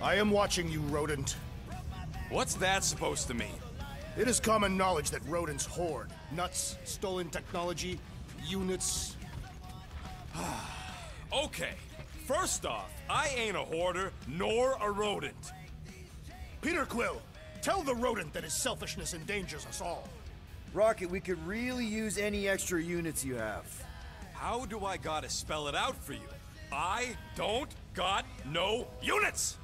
I am watching you, rodent. What's that supposed to mean? It is common knowledge that rodents hoard nuts, stolen technology, units. Okay, first off, I ain't a hoarder nor a rodent. Peter Quill, tell the rodent that his selfishness endangers us all. Rocket, we could really use any extra units you have. How do I gotta spell it out for you? I don't got no units!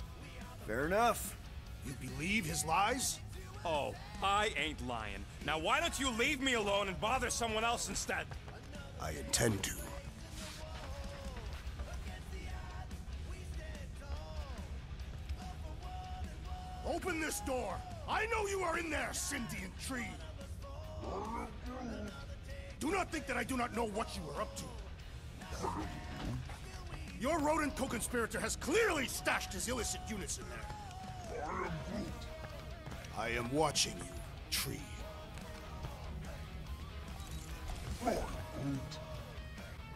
Fair enough. You believe his lies? Oh, I ain't lying. Now why don't you leave me alone and bother someone else instead? I intend to. Open this door! I know you are in there, sentient tree! Do not think that I do not know what you are up to. Your rodent co-conspirator has clearly stashed his illicit units in there. I am watching you, tree.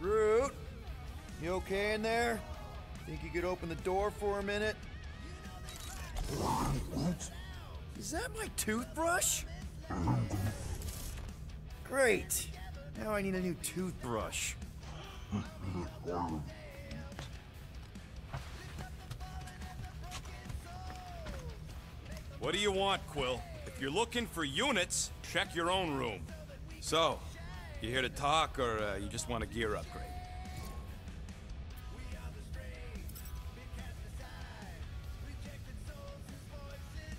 Groot, you okay in there? Think you could open the door for a minute? Is that my toothbrush? Great. Now I need a new toothbrush. What do you want, Quill? If you're looking for units, check your own room. So, you here to talk, or you just want a gear upgrade?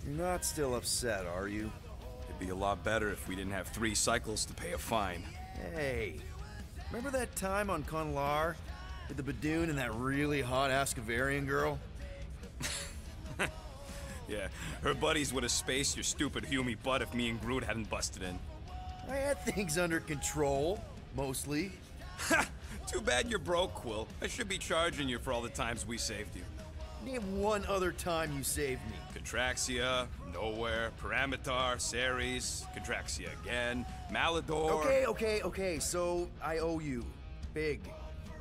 You're not still upset, are you? It'd be a lot better if we didn't have 3 cycles to pay a fine. Hey, remember that time on Conlar with the Badoon and that really hot Ascavarian girl? Yeah, her buddies would have spaced your stupid Humy butt if me and Groot hadn't busted in. I had things under control, mostly. Ha! Too bad you're broke, Quill. I should be charging you for all the times we saved you. Name one other time you saved me. Contraxia, Nowhere, Paramitar, Ceres, Contraxia again, Malador... Okay, so I owe you. Big.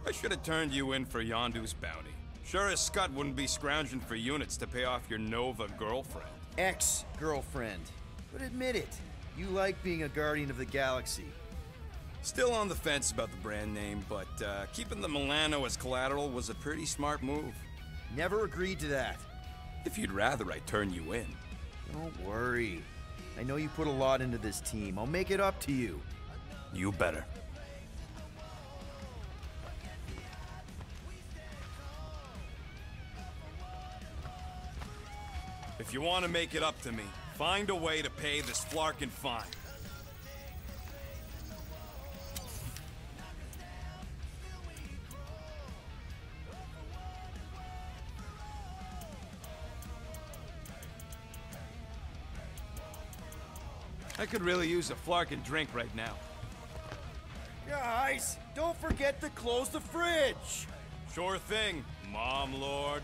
I should have turned you in for Yondu's bounty. Sure as Scott wouldn't be scrounging for units to pay off your Nova girlfriend. Ex-girlfriend. But admit it, you like being a guardian of the galaxy. Still on the fence about the brand name, but keeping the Milano as collateral was a pretty smart move. Never agreed to that. If you'd rather I turn you in. Don't worry. I know you put a lot into this team. I'll make it up to you. You better. If you want to make it up to me, find a way to pay this flarkin' fine. I could really use a flarkin' drink right now. Guys, don't forget to close the fridge! Sure thing, Mom Lord.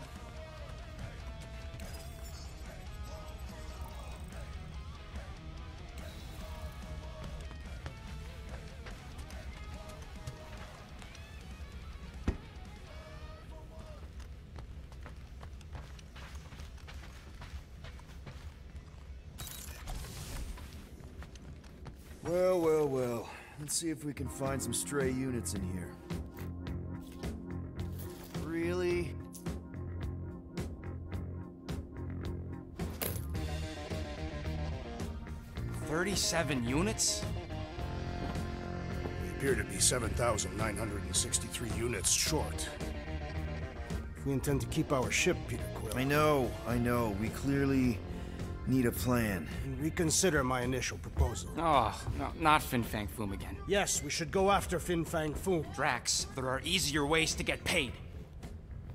Well. Let's see if we can find some stray units in here. Really? $37 units? We appear to be 7,963 units short. If we intend to keep our ship, Peter Quill... I know. We clearly need a plan. Reconsider my initial proposal. Oh, no, not Fin Fang Foom again. Yes, we should go after Fin Fang Foom. Drax, there are easier ways to get paid.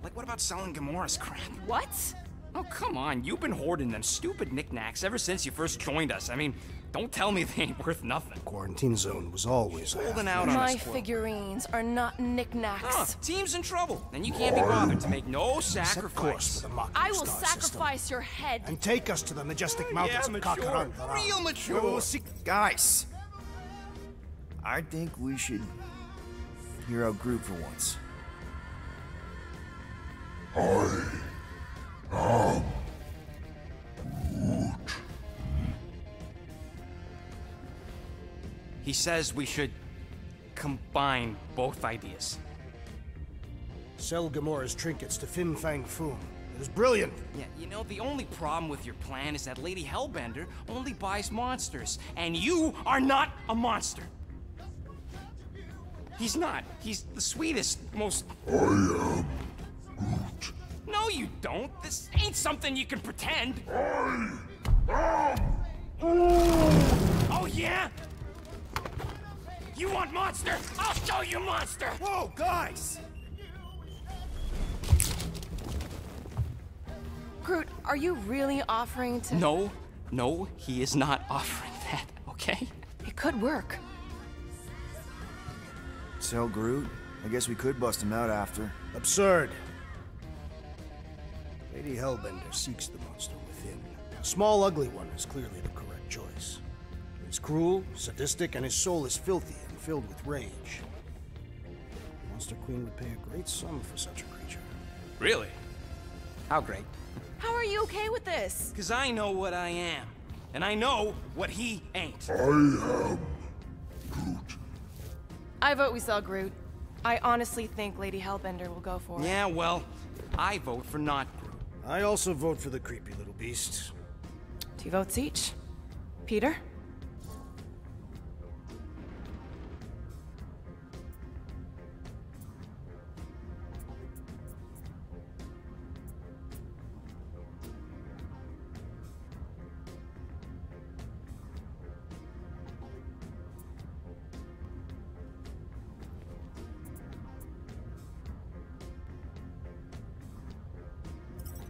Like, what about selling Gamora's crap? What? Oh, come on, you've been hoarding them stupid knickknacks ever since you first joined us. I mean, don't tell me they ain't worth nothing. Quarantine zone was always holding out on My us, Quill. figurines are not knickknacks. Huh, team's in trouble, and you can't be bothered to make no sacrifice. I will sacrifice your head. And take us to the majestic mountains of Kakaran. Real mature. Guys, I think we should hear out Groot for once. He says we should combine both ideas. Sell Gamora's trinkets to Fin Fang Foom. It was brilliant. Yeah, you know, the only problem with your plan is that Lady Hellbender only buys monsters, and you are not a monster. He's not. He's the sweetest, most... I am Groot. No, you don't. This ain't something you can pretend. I am Oh, yeah? You want monster? I'll show you monster! Whoa, guys! Groot, are you really offering to... No, he is not offering that, okay? It could work. Sell Groot? I guess we could bust him out after. Absurd. Lady Hellbender seeks the monster within. A small, ugly one is clearly the correct choice. He's cruel, sadistic, and his soul is filthy and filled with rage. The Monster Queen would pay a great sum for such a creature. Really? How great? How are you okay with this? Because I know what I am. And I know what he ain't. I am Groot. I vote we sell Groot. I honestly think Lady Hellbender will go for it. Yeah, well, I vote for not Groot. I also vote for the creepy little beast. 2 votes each. Peter?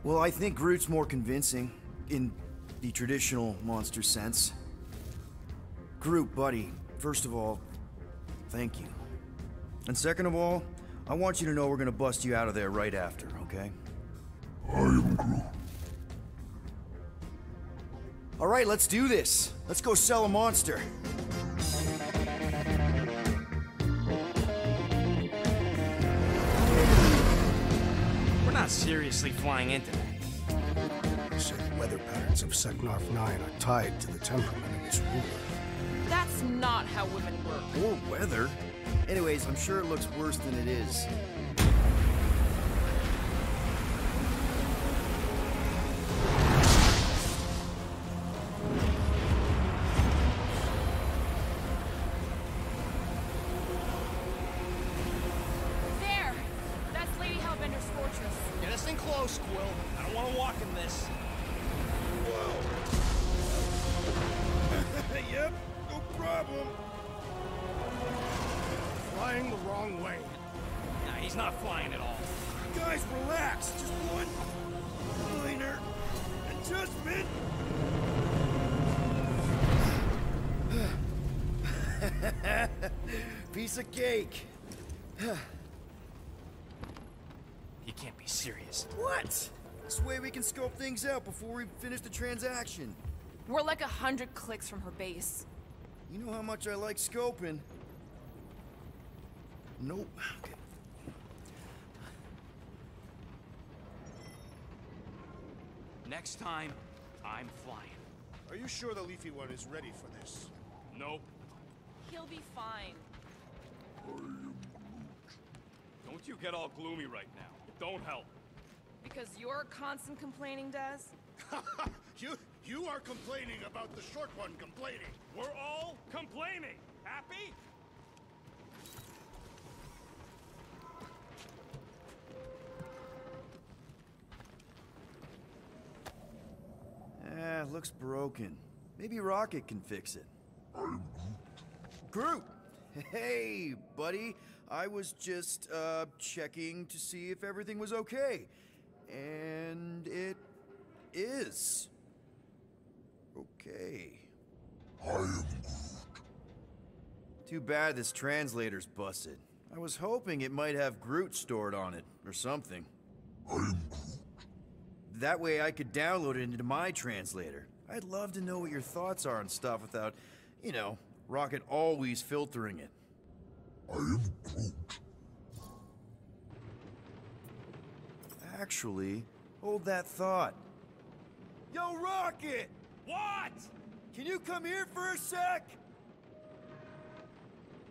Well, I think Groot's more convincing, in the traditional monster sense. Groot, buddy, first of all, thank you. And second of all, I want you to know we're gonna bust you out of there right after, okay? I am Groot. All right, let's do this. Let's go sell a monster. We're not seriously flying into that. They say the weather patterns of Seknarf 9 are tied to the temperament of its ruler. That's not how women work. Or weather. Anyways, I'm sure it looks worse than it is. There! That's Lady Hellbender's fortress. Get us in close, Quill. I don't want to walk in this. Yep, no problem. Flying the wrong way. Nah, he's not flying at all. Guys, relax. Just one minor adjustment. Piece of cake. He can't be serious. What? This way we can scope things out before we finish the transaction. We're like 100 clicks from her base. You know how much I like scoping. Nope. Okay. Next time, I'm flying. Are you sure the leafy one is ready for this? Nope. He'll be fine. Don't you get all gloomy right now. It don't help. Because you're constant complaining, Des? You are complaining about the short one complaining. We're all complaining. Happy? Looks broken. Maybe Rocket can fix it. Groot! Hey, buddy. I was just, checking to see if everything was okay. And it is. Okay. I am Groot. Too bad this translator's busted. I was hoping it might have Groot stored on it, or something. I am Groot. That way I could download it into my translator. I'd love to know what your thoughts are on stuff without, you know, Rocket always filtering it. I am Groot. Actually, Hold that thought. Yo, Rocket! What? Can you come here for a sec?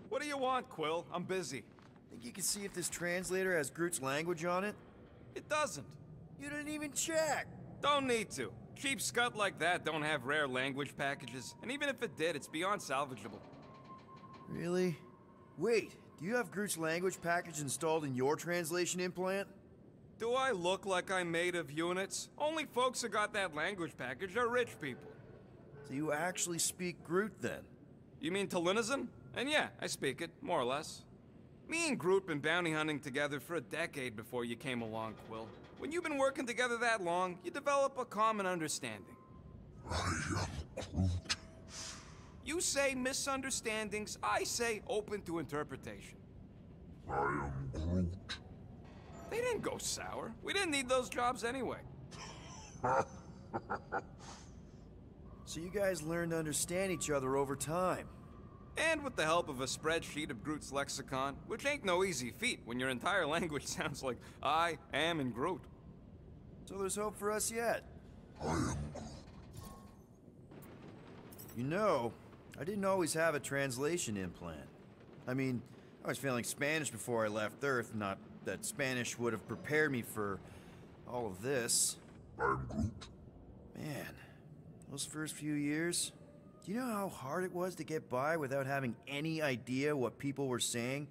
What do you want, Quill? I'm busy. Think you can see if this translator has Groot's language on it? It doesn't. You didn't even check! Don't need to. Cheap scut like that don't have rare language packages, and even if it did, it's beyond salvageable. Really? Wait, do you have Groot's language package installed in your translation implant? Do I look like I'm made of units? Only folks who got that language package are rich people. So you actually speak Groot then? You mean Talinisan? And yeah, I speak it, more or less. Me and Groot been bounty hunting together for a decade before you came along, Quill. When you've been working together that long, you develop a common understanding. I am Groot. You say misunderstandings, I say open to interpretation. I am Groot. They didn't go sour. We didn't need those jobs anyway. So you guys learned to understand each other over time. And with the help of a spreadsheet of Groot's lexicon, which ain't no easy feat when your entire language sounds like I am in Groot. So there's hope for us yet. I am Groot. You know, I didn't always have a translation implant. I mean, I was failing Spanish before I left Earth, not that Spanish would have prepared me for all of this. I am Groot. Man, those first few years, do you know how hard it was to get by without having any idea what people were saying?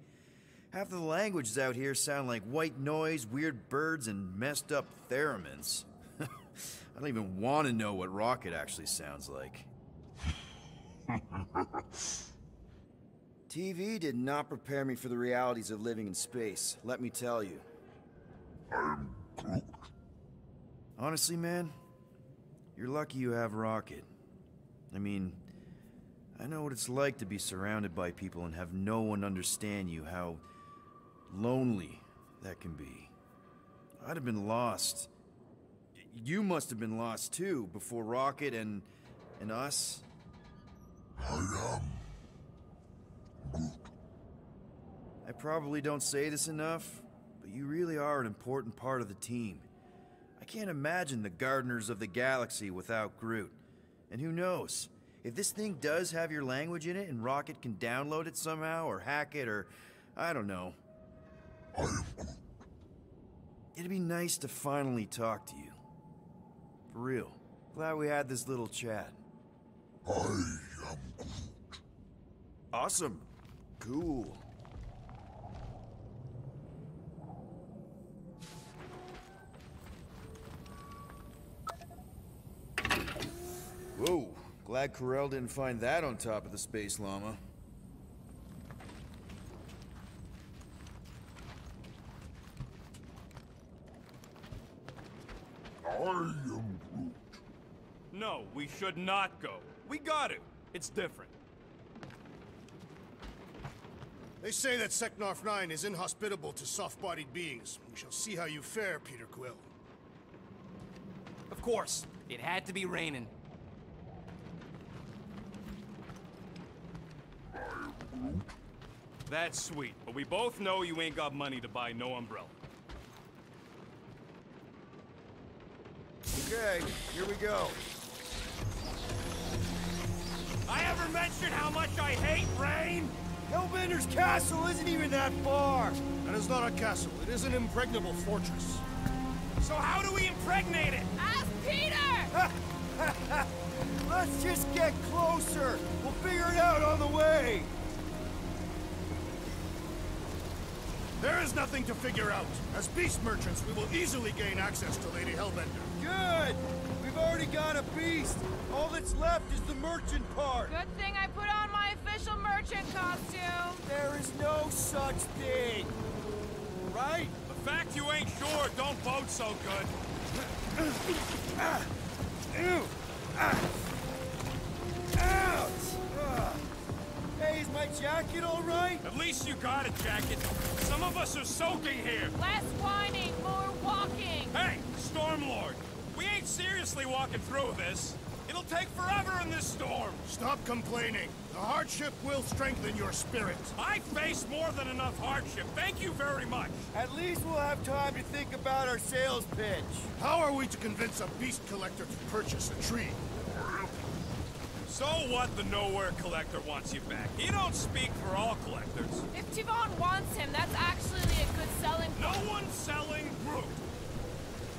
Half of the languages out here sound like white noise, weird birds, and messed up theremins. I don't even want to know what Rocket actually sounds like. TV did not prepare me for the realities of living in space, let me tell you. I am Groot. Honestly, man, you're lucky you have Rocket. I mean, I know what it's like to be surrounded by people and have no one understand you, how lonely that can be. I'd have been lost. You must have been lost too, before Rocket and us. I am Groot. I probably don't say this enough, but you really are an important part of the team. I can't imagine the Gardeners of the Galaxy without Groot. And who knows, if this thing does have your language in it and Rocket can download it somehow or hack it or I don't know. I am Groot. It'd be nice to finally talk to you. For real. Glad we had this little chat. I am Groot. Awesome. Cool. Whoa. Glad Corel didn't find that on top of the space llama. I am Groot. No, we should not go. We got to. It's different. They say that Seknarf 9 is inhospitable to soft-bodied beings. We shall see how you fare, Peter Quill. Of course, it had to be raining. That's sweet, but we both know you ain't got money to buy no umbrella. Okay, here we go. I ever mention how much I hate rain? Hellbender's castle isn't even that far! That is not a castle. It is an impregnable fortress. So how do we impregnate it? Ask Peter! Let's just get closer! We'll figure it out on the way! There is nothing to figure out. As beast merchants, we will easily gain access to Lady Hellbender. Good! We've already got a beast! All that's left is the merchant part! Good thing I put on my official merchant costume. There is no such thing! Right? The fact you ain't sure don't bode so good. Ew! Ouch! Hey, is my jacket all right? At least you got a jacket. Some of us are soaking here. Less whining, more walking. Hey, Stormlord, we ain't seriously walking through this. It'll take forever in this storm. Stop complaining. The hardship will strengthen your spirit. I faced more than enough hardship. Thank you very much. At least we'll have time to think about our sales pitch. How are we to convince a beast collector to purchase a tree? So what the Nowhere Collector wants you back? He don't speak for all collectors. If Tivon wants him, that's actually a good selling No point. one's selling Groot.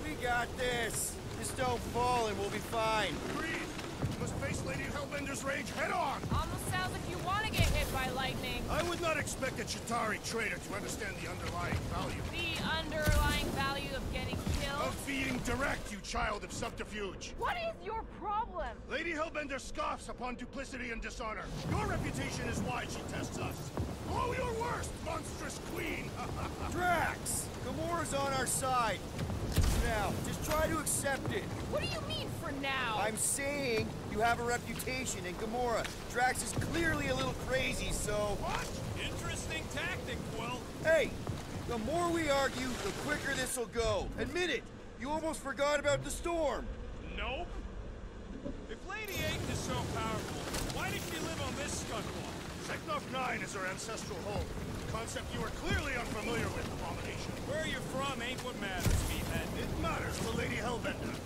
We got this. Just don't fall and we'll be fine. Agreed. You must face Lady Hellbender's rage head on. Almost sounds like you want to get hit by lightning. I would not expect a Chitauri trader to understand the underlying value. The underlying value of getting killed. Of being direct, you child of subterfuge. What is your problem? Lady Hellbender scoffs upon duplicity and dishonor. Your reputation is why she tests us. Blow your worst, monstrous queen! Drax! Gamora's on our side. Now, just try to accept it. What do you mean for now? I'm saying you have a reputation, and Gamora, Drax is clearly a little crazy, so... What? Interesting tactic, Quill. Hey! The more we argue, the quicker this'll go. Admit it! You almost forgot about the storm. Nope. If Lady Aiden is so powerful, why does she live on this scuttleball? Seknov 9 is her ancestral home. A concept you are clearly unfamiliar with, Abomination. Where you're from ain't what matters, meathead. It matters to Lady Hellbender.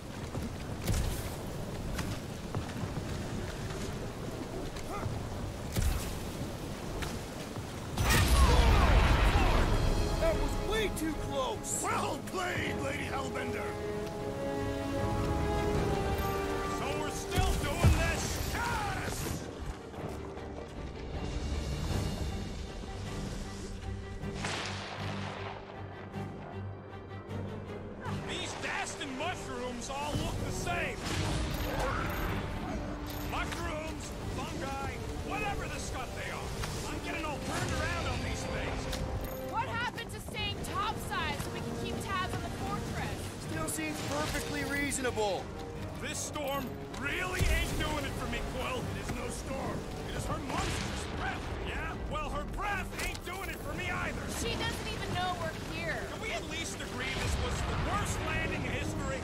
That was way too close! Well played, Lady Hellbender! So we're still doing this? Yes! These Daston mushrooms all look the same. Mushrooms, fungi, whatever the scut they are. I'm getting all turned around on these things. What happened to staying topside so we can keep tabs on the fortress? Still seems perfectly reasonable. This storm really ain't doing it for me, Quill. It is no storm. It is her monstrous breath. Yeah? Well, her breath ain't doing it for me either. She doesn't even know we're here. Can we at least agree this was the worst landing in history?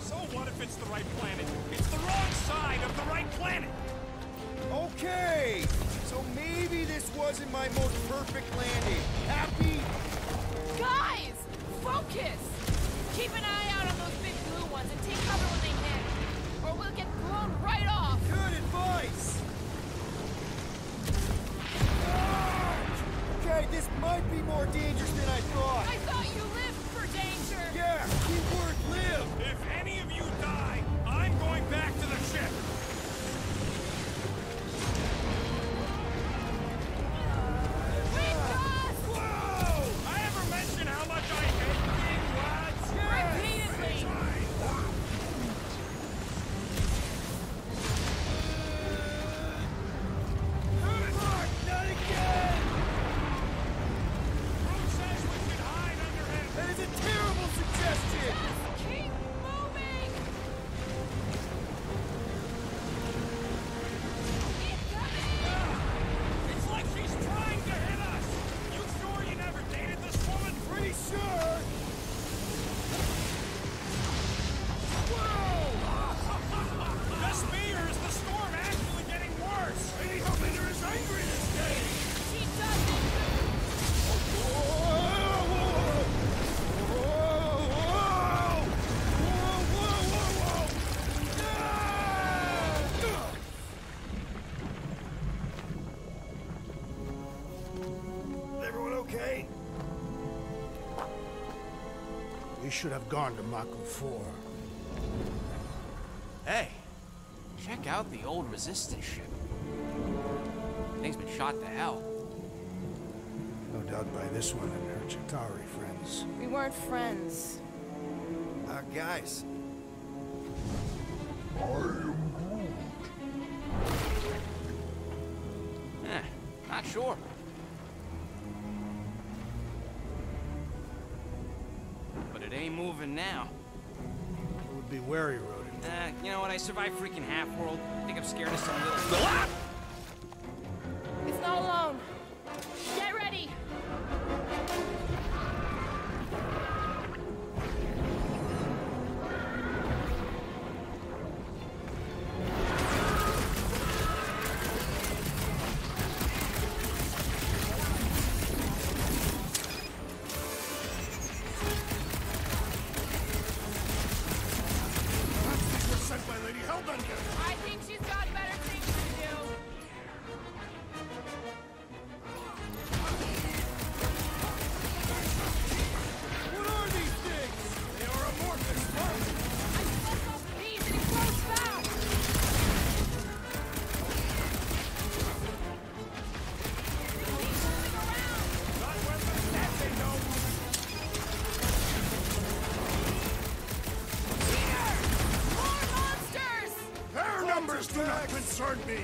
So what if it's the right planet? It's the wrong side of the right planet! Okay! So maybe this wasn't my most perfect landing. Happy? Guys! Focus! Keep an eye out on those big blue ones and take cover when they hit. Or we'll get blown right off. Good advice! Okay, this might be more dangerous than I thought. I thought you lived for danger. Yeah, keyword live! If any of you die, I'm going back to the ship! Wait, us! Whoa! I ever mention how much I hate being lads? Repeatedly. Not again! Groot says we should hide under him. That is a terrible suggestion! Just keep moving. Incoming! It's like she's trying to hit us! You sure you never dated this woman? Pretty sure! Just me, or is the storm actually getting worse? Lady Hellbender is angry this day! She doesn't. Everyone okay? We should have gone to Mako 4. Hey, check out the old Resistance ship. Thing's been shot to hell. No doubt by this one and her Chitauri friends. We weren't friends. Guys. I am Not sure. But it ain't moving now. It would be wary, Rodin. You know what? I survived freaking Half-World. Think I'm scared of some little... Ah! It's not alone. Get ready. not concern me!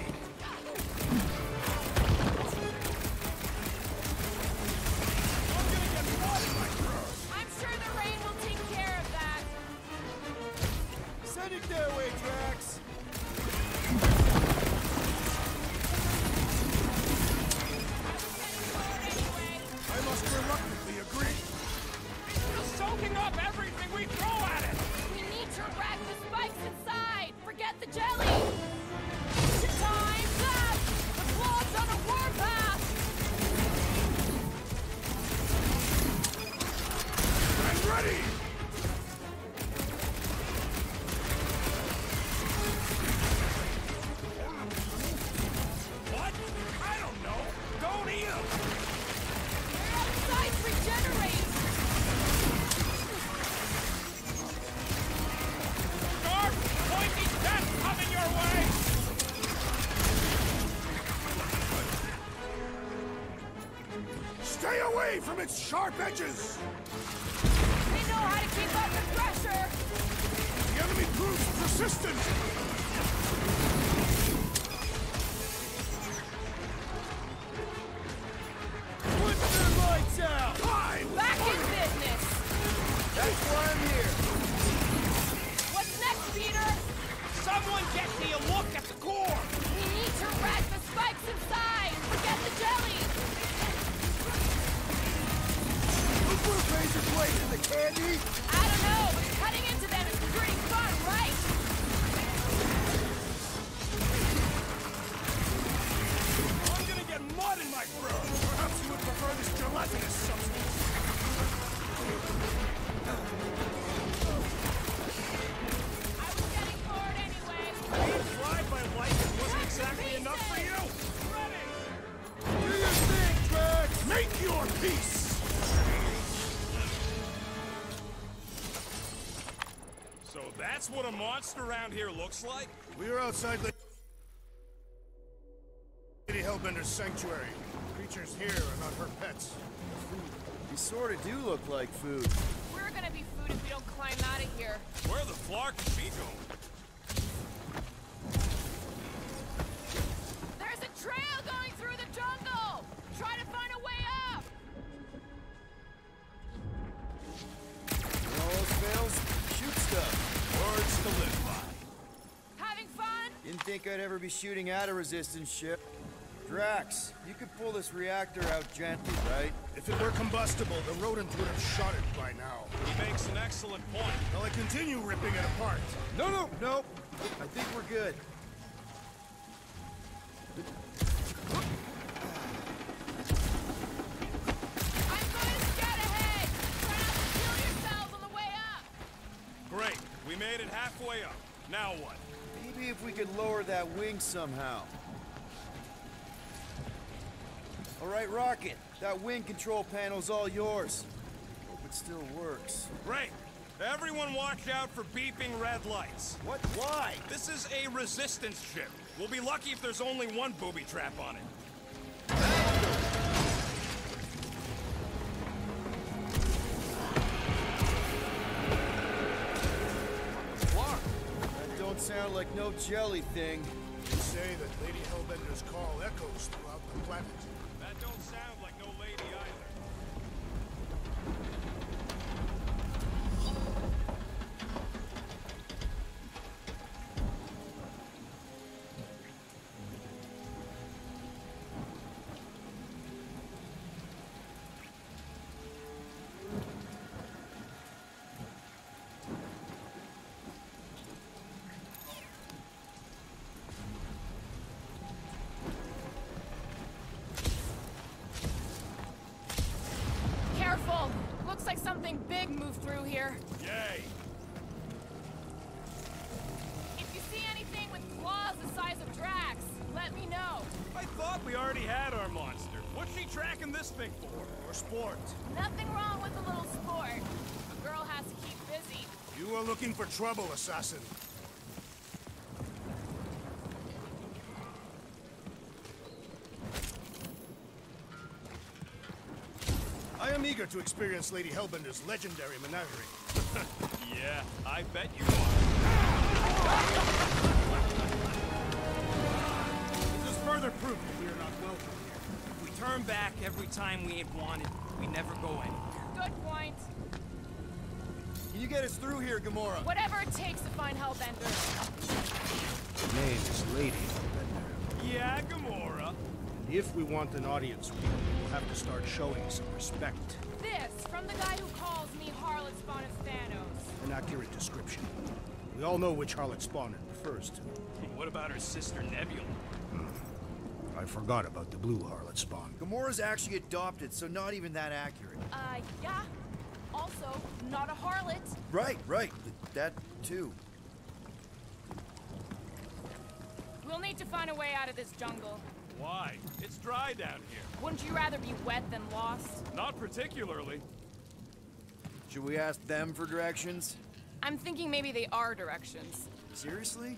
I'm sure the rain will take care of that. Send it their way, Drax! Anyway, I must reluctantly agree. It's soaking up everything we throw at it! we need to rack the spikes inside. Forget the jelly. Time's up. The claw's on a warpath. I'm ready! What? I don't know. Don't eat 'em! Their outsides regenerate. Sharp, pointy death coming your way! Stay away from its sharp edges! They know how to keep up the pressure. The enemy proves persistent! Put their lights out! Time! Back in business. That's why I'm here! What's next, Peter? Someone get me a look at the core! We need to rack the spikes inside. Forget the jelly. Who put razor blades in the candy? I don't know, but cutting into them is pretty fun, right? I'm gonna get mud in my throat! Perhaps you would prefer this gelatinous substance. I was getting bored anyway. Being fried by lightning wasn't exactly enough for you? Ready! Do your thing, Drax! Make your peace! So that's what a monster around here looks like? We are outside Lady Hellbender's sanctuary. Creatures here are not her pets. You sorta do look like food. We're gonna be food if we don't climb out of here. Where the flark is she going? There's a trail going through the jungle. Try to find a way up. When all else fails, shoot stuff. Words to live by. Having fun? Didn't think I'd ever be shooting at a resistance ship. Drax, you could pull this reactor out gently, right? If it were combustible, the rodent would have shot it by now. He makes an excellent point. Will I continue ripping it apart? No. I think we're good. I'm going to scout ahead. Try not to kill yourselves on the way up. Great. We made it halfway up. Now what? Maybe if we could lower that wing somehow. All right, Rocket. That wing control panel's all yours. Hope it still works. Great. Everyone watch out for beeping red lights. What? Why? This is a resistance ship. We'll be lucky if there's only one booby trap on it. That don't sound like no jelly thing. They say that Lady Hellbender's call echoes throughout the planet. That don't sound like no lady either. Careful. Looks like something big moved through here. Yay! If you see anything with claws the size of Drax, let me know. I thought we already had our monster. What's she tracking this thing for? For sport. Nothing wrong with a little sport. A girl has to keep busy. You are looking for trouble, assassin. I am eager to experience Lady Hellbender's legendary menagerie. Yeah, I bet you are. Further proof that we are not welcome here. If we turn back every time we ain't wanted, we never go anywhere. Good point. Can you get us through here, Gamora? Whatever it takes to find Hellbender. Her name is Lady Hellbender. Yeah, Gamora. And if we want an audience with her, we'll have to start showing some respect. This, from the guy who calls me Harlot Spawn of Thanos. An accurate description. We all know which harlot spawn it refers to. What about her sister Nebula? I forgot about the blue harlot spawn. Gamora's actually adopted, so not even that accurate. Yeah. Also, not a harlot. Right. That too. We'll need to find a way out of this jungle. Why? It's dry down here. Wouldn't you rather be wet than lost? Not particularly. Should we ask them for directions? I'm thinking maybe they are directions. Seriously?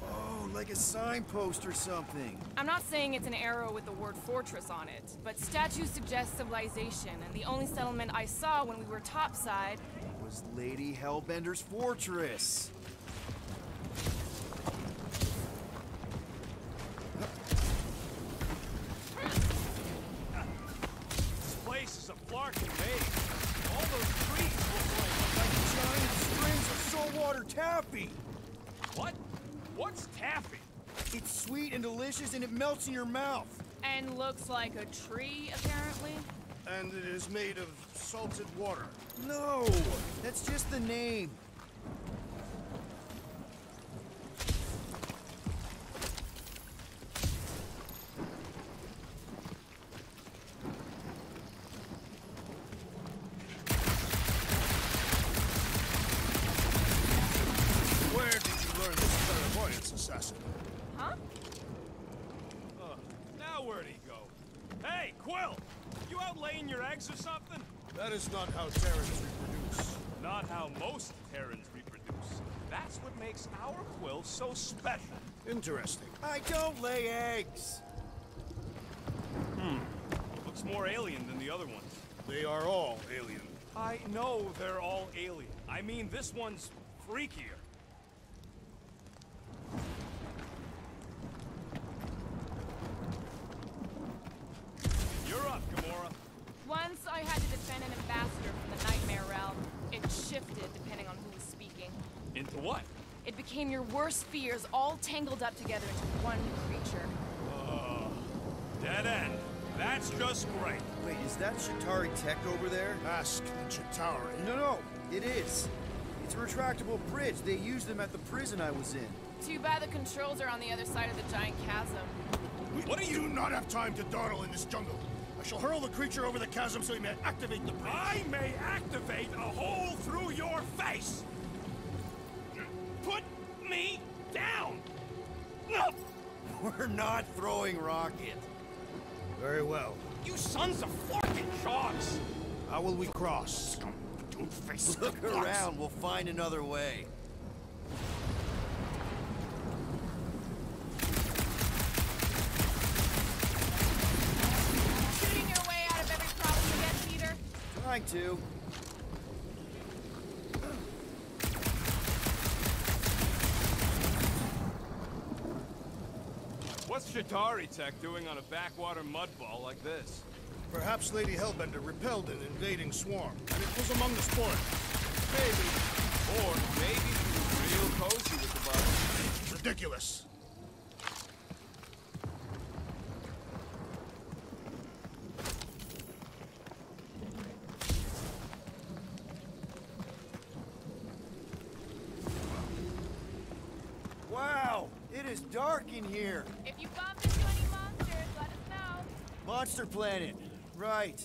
Oh, like a signpost or something. I'm not saying it's an arrow with the word fortress on it, but statues suggest civilization, and the only settlement I saw when we were topside Was Lady Hellbender's fortress. This place is a Flarkin maze. All those trees look Like giant strings of saltwater taffy. like... What? What's taffy? It's sweet and delicious, and it melts in your mouth. and looks like a tree, apparently. And it is made of salted water. No, that's just the name. Where did you learn this clairvoyance, assassin? Huh? Now where'd he go? Hey, Quill! You out laying your eggs or something? That is not how Terrans reproduce. Not how most Terrans reproduce. That's what makes our Quill so special. Interesting. I don't lay eggs. Looks more alien than the other ones. They are all alien. I know they're all alien. I mean, this one's freakier. You're up, Gamora. Once I had to defend an ambassador from the Nightmare Realm. It shifted depending on who was speaking. Into what? It became your worst fears all tangled up together into one creature. Dead end. That's just great. Wait, is that Shatari tech over there? Ask the Chitauri. No, it is. It's a retractable bridge. They used them at the prison I was in. Too bad the controls are on the other side of the giant chasm. What are you- do not have time to dawdle in this jungle. I shall hurl the creature over the chasm so he may activate the bridge. I may activate a hole through your face! Put me down! No! We're not throwing rocket. Very well. You sons of fucking sharks! How will we cross? Two-faced Look around. We'll find another way. Shooting your way out of every problem you get, Peter? Trying to. What's Shatari Tech doing on a backwater mudball like this? Perhaps Lady Hellbender repelled an invading swarm, and it was among the spoil. Maybe. Or maybe she was real cozy with the bug. Ridiculous. Wow, it is dark in here. If you bump into any monsters, let us know. Monster Planet. Right.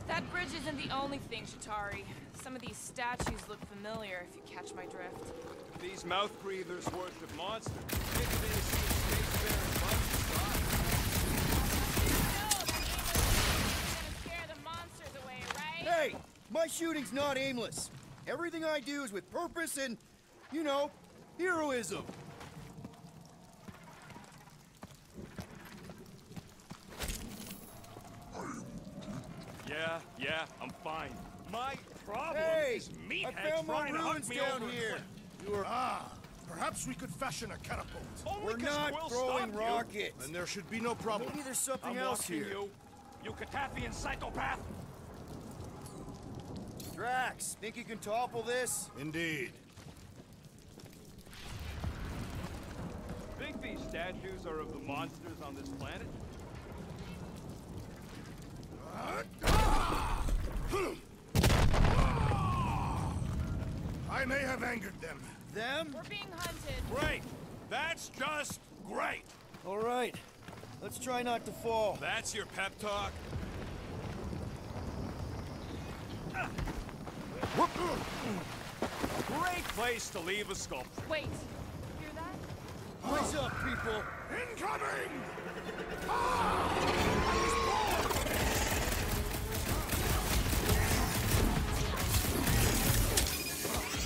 That bridge isn't the only thing, Shatari. Some of these statues look familiar, if you catch my drift. These mouth breathers worship monsters. Maybe they see spacefaring monsters. You know that aimless is gonna scare the monsters away, right? Hey, my shooting's not aimless. Everything I do is with purpose and, you know, heroism. Yeah, I'm fine. My problem is I meatheads found more trying to hunt ruins me down over. here. Perhaps we could fashion a catapult. Only We're 'cause not Quill throwing stopped rockets. Then there should be no problem. Maybe there's something I'm else watching here. you Cataphian psychopath. Drax, think you can topple this? Indeed. Think these statues are of the monsters on this planet? I may have angered them. Them? We're being hunted. Great. That's just great. All right. Let's try not to fall. That's your pep talk. Great place to leave a sculpture. Wait. Hear that? What's up, people? Incoming!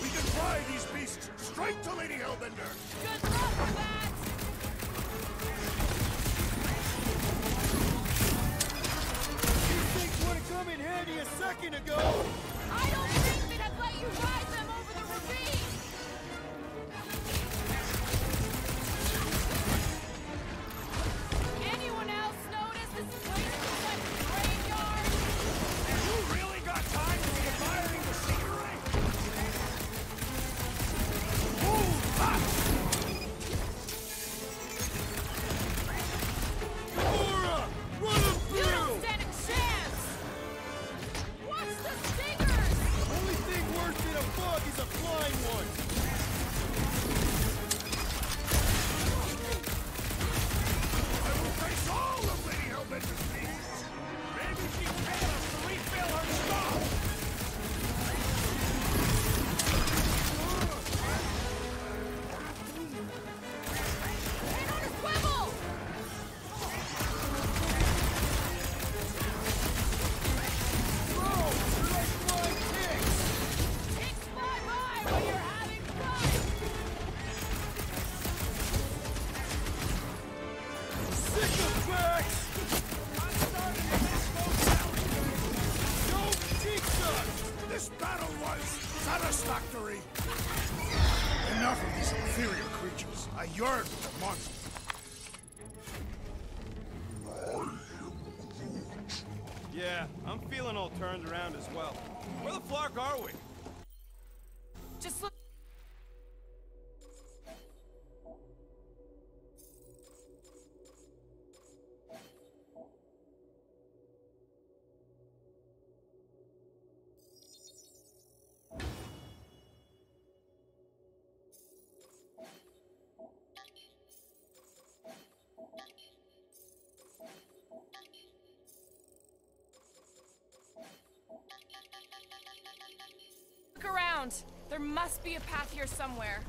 We can fly these beasts straight to Lady Hellbender. Good luck with that! These things would have come in handy a second ago. I don't think they'd have let you ride them over the ravine! Anyone else notice this place looks like a graveyard? You really got time to be admiring the scenery? Laura, run them You don't stand a chance! Watch the stingers! Only thing worse than a bug is a flying one. I will face all of Lady Hellbender's beasts. Maybe she paid us to refill her stock. Hit on a swivel! Ticks fly by when you're having fun! Sick of Drax! Don't jinx us! This battle was satisfactory. Enough of these inferior creatures. I yearn for monsters. Yeah, I'm feeling all turned around as well. Where the flark are we? Just look. Look around. There must be a path here somewhere.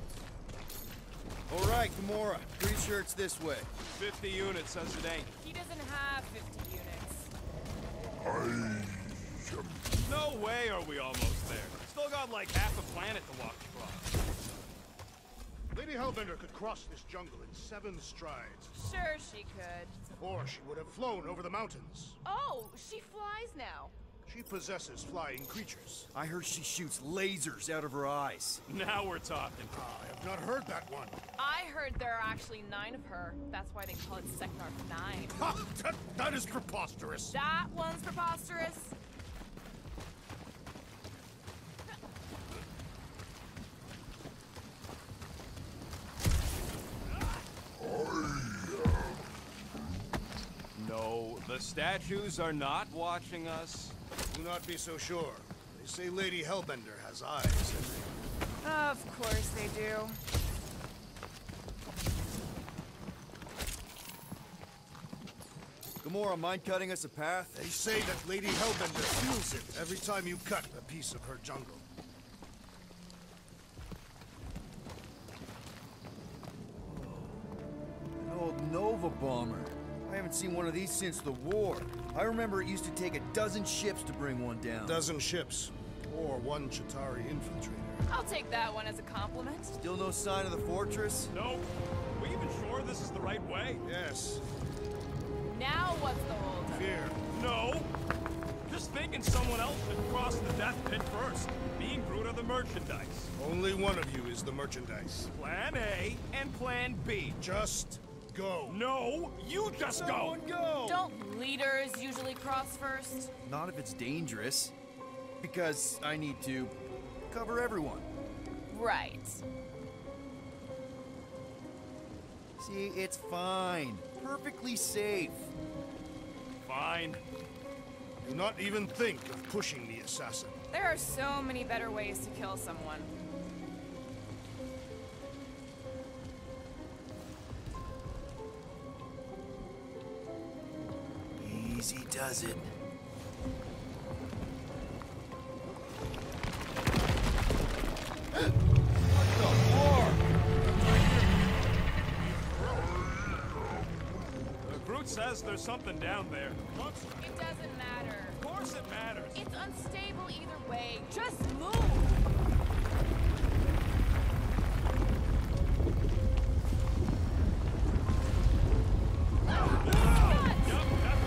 All right, Gamora. Pretty sure it's this way. 50 units says it ain't. He doesn't have 50 units. No way are we almost there. Still got like half a planet to walk across. Lady Hellbender could cross this jungle in 7 strides. Sure she could. Or she would have flown over the mountains. Oh, she flies now. She possesses flying creatures. I heard she shoots lasers out of her eyes. Now we're talking. I have not heard that one. I heard there are actually 9 of her. That's why they call it Sector 9. Ha! That is preposterous. That one's preposterous. No, the statues are not watching us. Do not be so sure. They say Lady Hellbender has eyes. Of course they do. Gamora, mind cutting us a path? They say that Lady Hellbender feels it every time you cut a piece of her jungle. An old Nova bomber. I haven't seen one of these since the war. I remember it used to take 12 ships to bring one down. 12 ships. Or 1 Chitauri infiltrator. I'll take that one as a compliment. Still no sign of the fortress? No. Are we even sure this is the right way? Yes. Now what's the hold? Fear. No. Just thinking someone else should cross the death pit first. Me and Groot are the merchandise. Only one of you is the merchandise. Plan A and Plan B. Just go. No, you just go. Someone go. Don't leaders usually cross first? Not if it's dangerous. Because I need to cover everyone. Right. See, it's fine. Perfectly safe. Fine. Do not even think of pushing the assassin. There are so many better ways to kill someone. Easy does it. Groot says there's something down there. It doesn't matter. Of course it matters. It's unstable either way. Just move! Yup, definitely saw the giant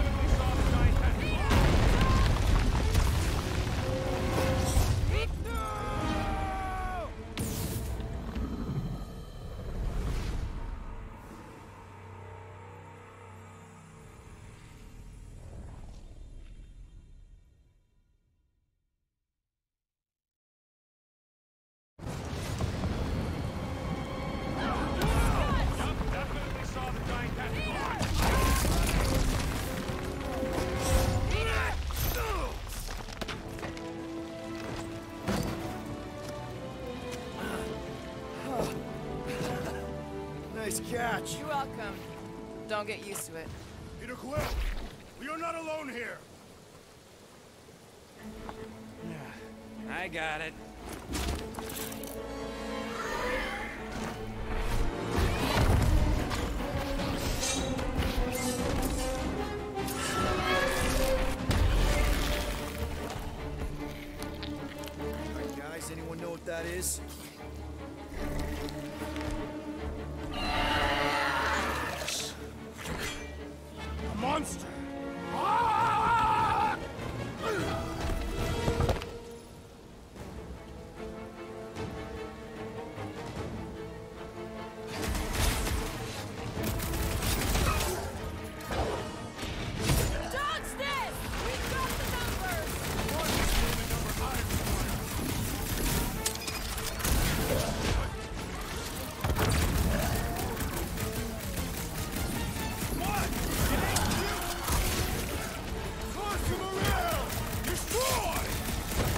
definitely saw the giant Nice catch. You're welcome. Don't get used to it. Peter Quill, we are not alone here. I got it. Alright, guys, anyone know what that is? A monster. Dodge this! We've got the numbers!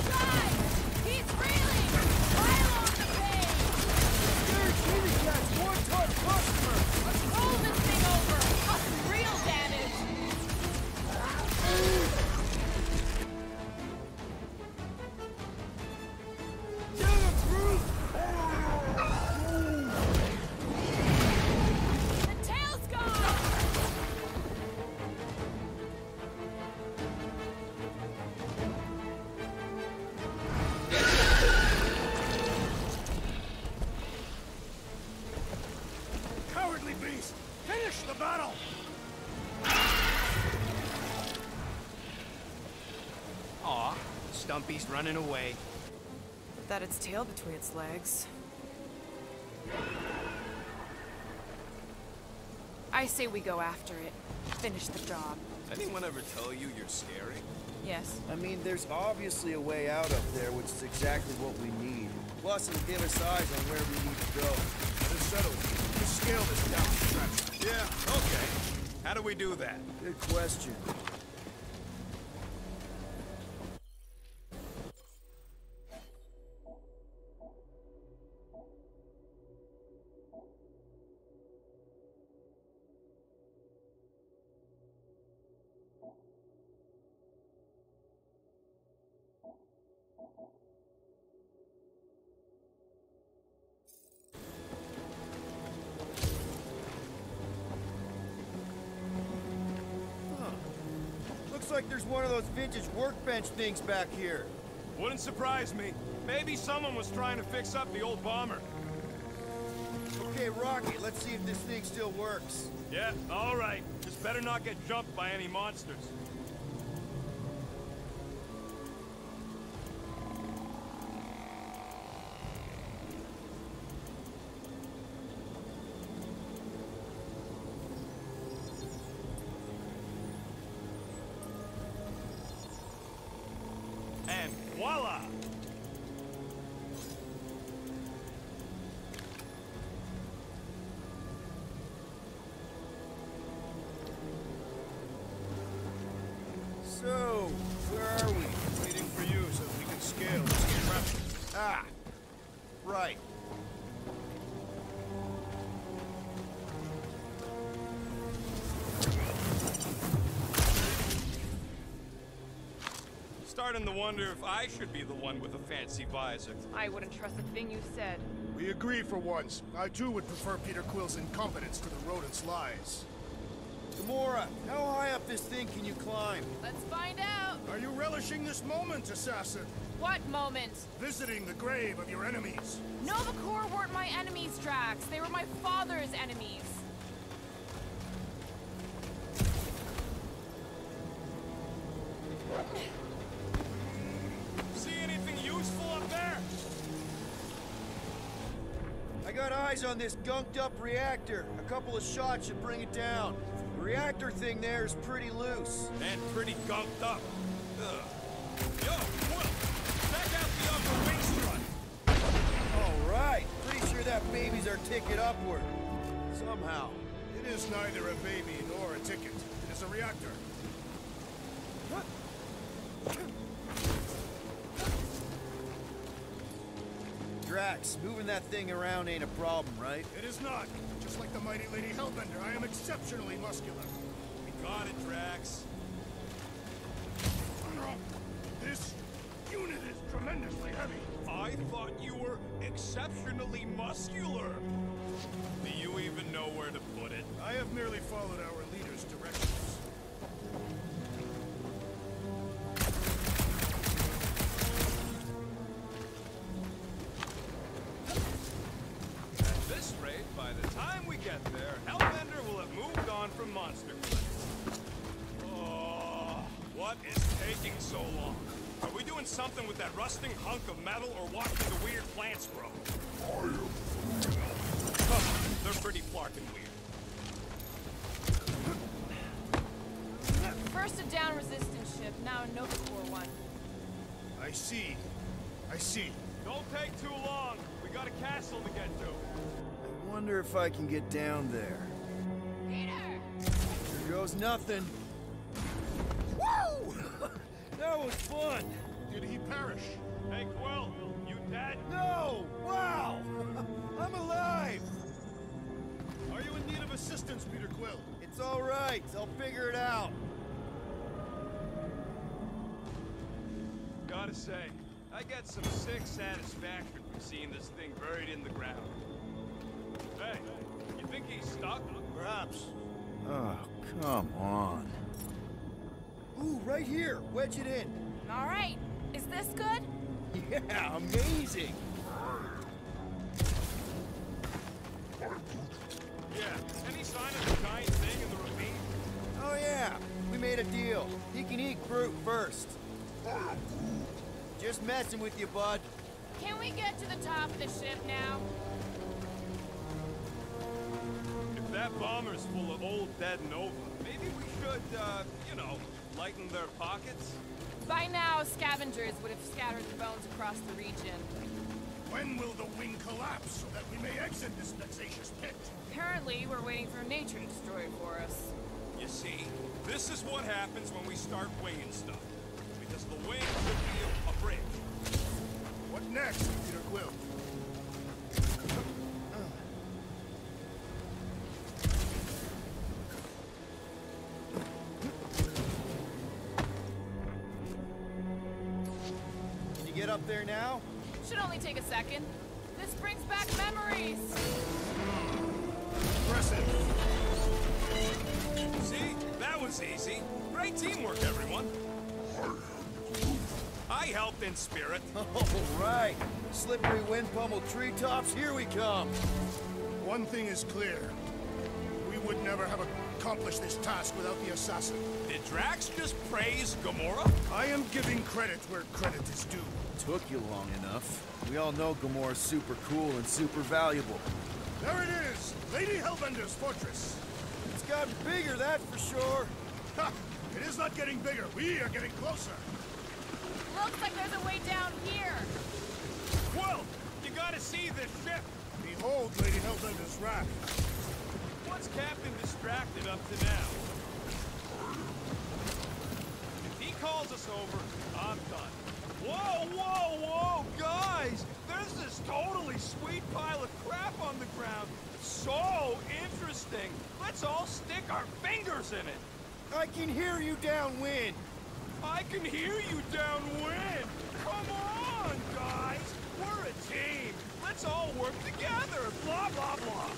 Guys! He's reeling! Pile on the base! Let's roll this thing over! Cause some real damage! The tail's gone! Cowardly beast! Finish the battle! Aw, Stumpy's running away. That its tail between its legs. I say we go after it. Finish the job. Anyone ever tell you you're scary? Yes. I mean, there's obviously a way out up there, which is exactly what we need. Plus, it'll give us eyes on where we need to go. Let us settle. Just scale this down stretch. Yeah, okay. How do we do that? Good question. Looks like there's one of those vintage workbench things back here. Wouldn't surprise me. Maybe someone was trying to fix up the old bomber. Okay, Rocky, let's see if this thing still works. Yeah, all right. Just better not get jumped by any monsters. Voila! So, where are we? Waiting for you so we can scale this eruption. Ah, right. Starting to wonder if I should be the one with a fancy visor. I wouldn't trust a thing you said. We agree for once. I too would prefer Peter Quill's incompetence to the rodent's lies. Gamora, how high up this thing can you climb? Let's find out. Are you relishing this moment, assassin? What moment? Visiting the grave of your enemies. Nova Corps weren't my enemies, Drax. They were my father's enemies. See anything useful up there? I got eyes on this gunked up reactor. A couple of shots should bring it down. The reactor thing there is pretty loose. And pretty gunked up. Ugh. Yo, Quill! Check out the upper wing strut! All right. Pretty sure that baby's our ticket upward. Somehow. It is neither a baby nor a ticket. It is a reactor. Drax, moving that thing around ain't a problem, right? It is not. Just like the mighty Lady Hellbender, I am exceptionally muscular. We got it, Drax. This unit is tremendously heavy. I thought you were exceptionally muscular. Do you even know where to put it? I have merely followed our leader's directions. At this rate, by the time we get there, Hellbender will have moved on from Monster Cliff. Oh, what is taking so long? Are we doing something with that rusting hunk of metal or watching the weird plants grow? They're pretty flarkin' weird. First a down resistance ship, now a Nova Corps one. I see. I see. Don't take too long. We got a castle to get to. I wonder if I can get down there. Peter! Here goes nothing. Woo! That was fun. Did he perish? Hey, Quill, you dead? No! Wow! I'm alive! Are you in need of assistance, Peter Quill? It's all right. I'll figure it out. Gotta say, I get some sick satisfaction from seeing this thing buried in the ground. Hey, you think he's stuck? Perhaps. Oh, come on. Ooh, right here. Wedge it in. All right. Is this good? Yeah, amazing. Yeah, any sign of the giant thing in the ravine? Oh, yeah. We made a deal. He can eat Groot first. Just messing with you, bud. Can we get to the top of the ship now? If that bomber's full of old dead Nova, maybe we should, you know, lighten their pockets? By now, scavengers would have scattered the bones across the region. When will the wing collapse so that we may exit this vexatious pit? Apparently, we're waiting for nature to destroy it for us. You see, this is what happens when we start winging stuff. Because the wing could be a bridge. What next, Peter Quill? Can you get up there now? Should only take a second. This brings back memories. Impressive. See? That was easy. Great teamwork, everyone. I helped in spirit. All right. Slippery wind-pummeled treetops, here we come. One thing is clear. We would never have accomplished this task without the assassin. Did Drax just praise Gamora? I am giving credit where credit is due. Took you long enough. We all know Gamora's super cool and super valuable. There it is! Lady Hellbender's fortress! It's gotten bigger, that's for sure. Ha! It is not getting bigger. We are getting closer. looks like there's a way down here. Quill, you gotta see this ship. Behold, Lady Hellbender's raft. What's Captain distracted up to now? If he calls us over, I'm done. Whoa, whoa, whoa, guys! There's this totally sweet pile of crap on the ground. So interesting. Let's all stick our fingers in it. I can hear you downwind. I can hear you downwind. Come on, guys. We're a team. Let's all work together. Blah, blah, blah.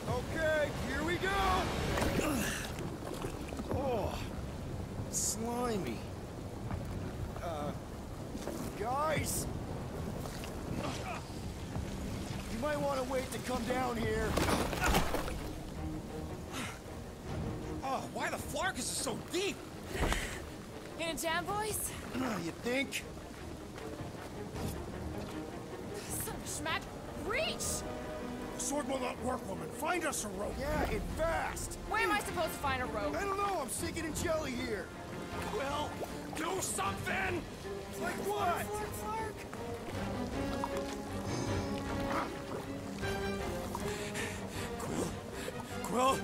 Okay, here we go! Oh, slimy. Guys! You might want to wait to come down here. Oh, why the Flarkus is so deep? In a jam, boys? You think? Son of a schmack. Reach! Sword will not work, woman. Find us a rope. Yeah, and fast! Where am I supposed to find a rope? I don't know, I'm sinking in jelly here. Well, do something! Like what? Flark. Quill?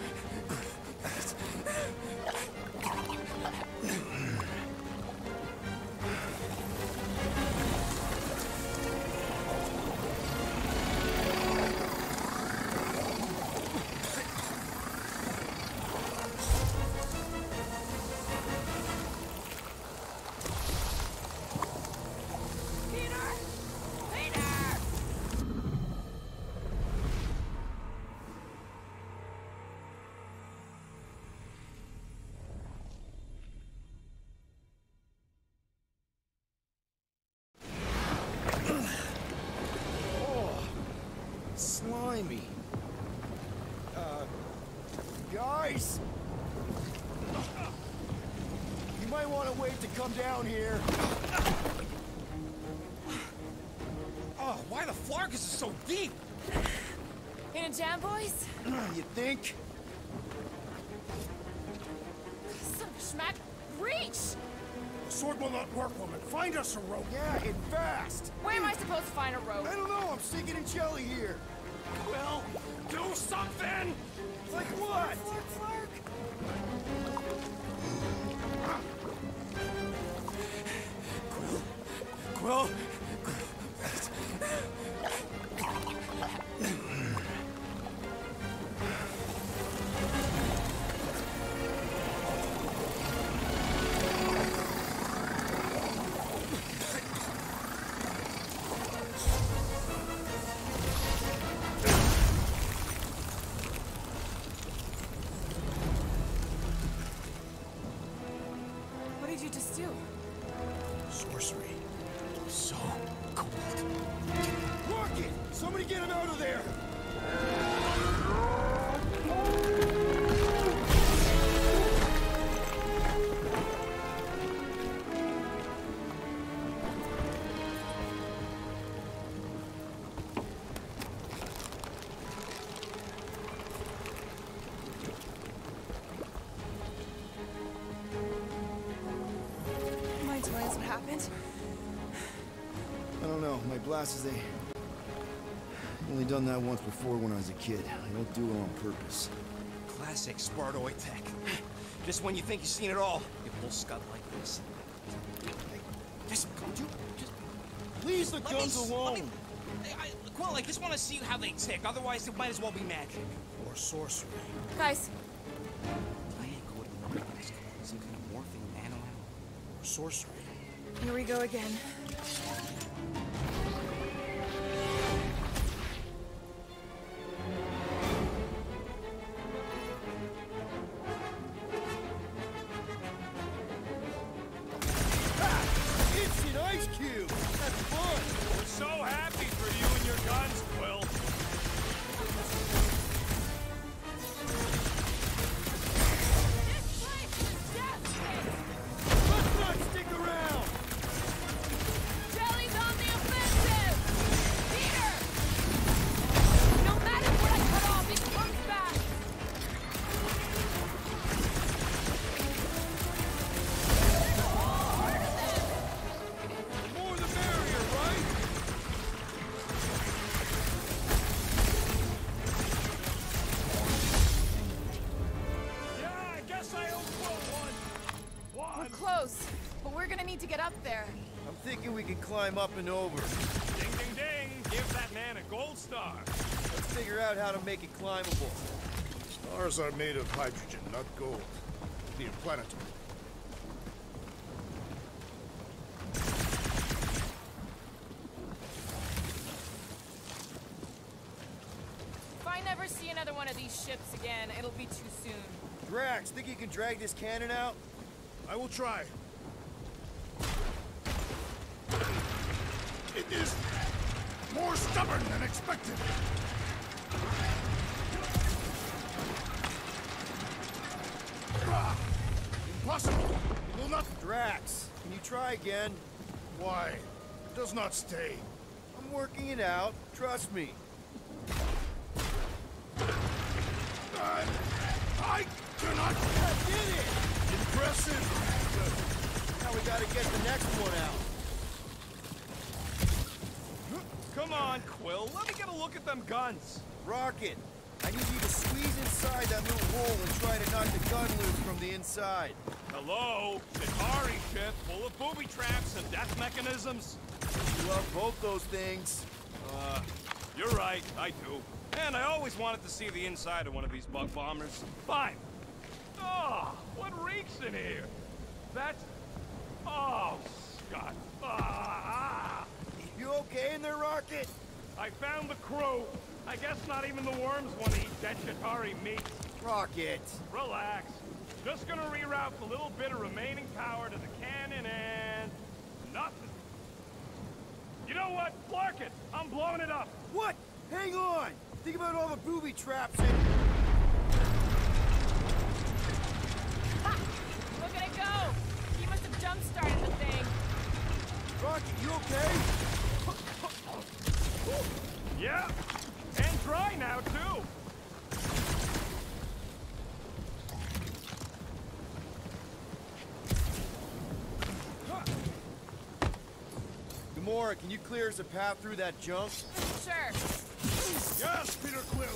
Peter! Peter! Oh, slimy. Guys! You might want to wait to come down here. Oh, why the Flarkus is so deep? In a jam, boys? You think? Son of a schmack. Reach! Sword will not work, woman. Find us a rope. Yeah, and fast! Where am I supposed to find a rope? I don't know, I'm sinking in jelly here. Well, do something! Like what? Flark. Quill? What did you just do? Sorcery. So cold. Rocket! Somebody get him out of there! Mind telling us what happened? I don't know, my glasses, they... Only done that once before when I was a kid. I don't do it on purpose. Classic Spartoid tech. Just when you think you've seen it all, you pull scud like this. Just, don't you? Just Leave the guns alone! Quill, I just want to see how they tick. Otherwise, it might as well be magic. Or sorcery. Guys, I ain't good at this. Some kind of morphing nano animal. Or sorcery. here we go again. It's an ice cube! That's fun! We're so happy for you and your guns, Quill. This place is death! Let's not stick around! Jelly we can climb up and over. Ding, ding, ding! Give that man a gold star. Let's figure out how to make it climbable. Stars are made of hydrogen, not gold. The planetary. If I never see another one of these ships again, it'll be too soon. Drax, think you can drag this cannon out? I will try. It is more stubborn than expected. Impossible! It will not... Drax, can you try again? Why? It does not stay. I'm working it out. Trust me. I cannot... I did it! Impressive! Now we gotta get the next one out. Come on, Quill. Let me get a look at them guns. Rocket, I need you to squeeze inside that little hole and try to knock the gun loose from the inside. Hello? Chitauri ship full of booby traps and death mechanisms? You love both those things. You're right, I do. And I always wanted to see the inside of one of these bug bombers. Fine. Oh, what reeks in here? That's... Oh, Scott. You okay in there, Rocket? I found the crew. I guess not even the worms want to eat dead Chitauri meat. Rocket. Relax. Just gonna reroute the little bit of remaining power to the cannon and... nothing. You know what? Clark it! I'm blowing it up! What? Hang on! Think about all the booby traps and... Ha! Look at it go! He must have jump-started the thing. Rocket, you okay? Yeah! And dry now, too! Gamora, can you clear us a path through that junk? Sure. Yes, Peter Quill!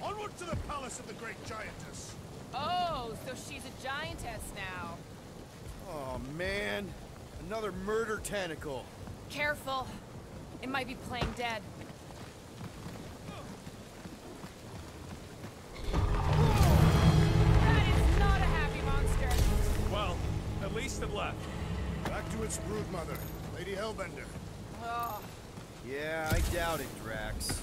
Onward to the palace of the great giantess! Oh, so she's a giantess now. Oh, man. Another murder tentacle. Careful. It might be playing dead. That is not a happy monster. Well, at least it left. Back to its broodmother, Lady Hellbender. Oh, Yeah, I doubt it, Drax.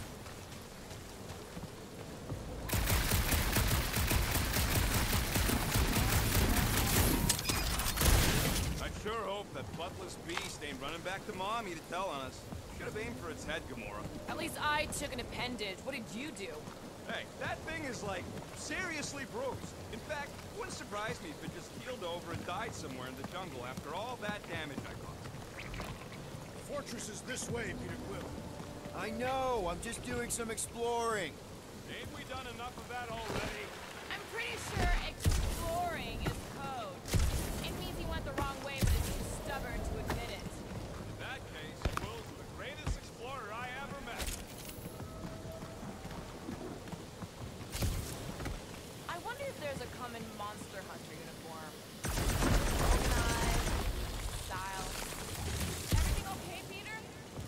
I sure hope that buttless beast ain't running back to Mommy to tell on us. Should have aimed for its head, Gamora. at least I took an appendage. What did you do? Hey, that thing is, like, seriously bruised. In fact, it wouldn't surprise me if it just keeled over and died somewhere in the jungle after all that damage I caused. The fortress is this way, Peter Quill. I know, I'm just doing some exploring. Ain't we done enough of that already? I'm pretty sure exploring is code. It means he went the wrong way, but is too stubborn to admit it. In that case, Quill's the greatest explorer I ever met. I wonder if there's a common monster hunter uniform. Organized, style. Everything okay, Peter?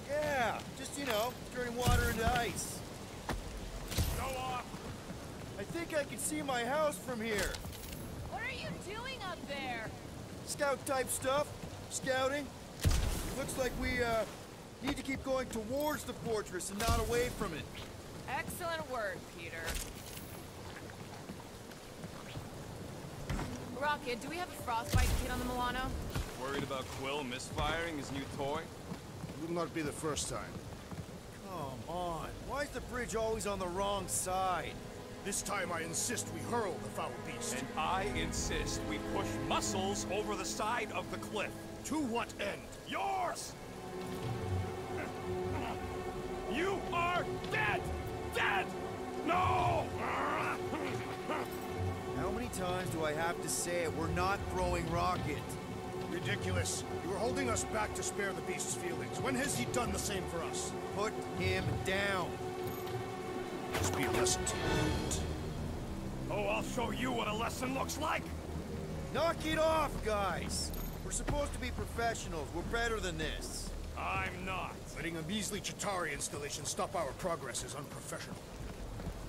Yeah, just, turning water into ice. Go off! I think I can see my house from here. What are you doing up there? Scout-type stuff. Scouting. Looks like we, need to keep going towards the fortress and not away from it. Excellent word, Peter. Rocket, do we have a frostbite kit on the Milano? Worried about Quill misfiring his new toy? It will not be the first time. Come on. Why is the bridge always on the wrong side? This time I insist we hurl the foul beast. And I insist we push muscles over the side of the cliff. To what end? Yours! You are dead! Dead! No! How many times do I have to say it? We're not throwing Rocket. Ridiculous. You were holding us back to spare the beast's feelings. When has he done the same for us? Put him down. Must be a lesson to you. Oh, I'll show you what a lesson looks like! Knock it off, guys. We're supposed to be professionals. We're better than this. I'm not. Letting a measly Chitauri installation stop our progress is unprofessional.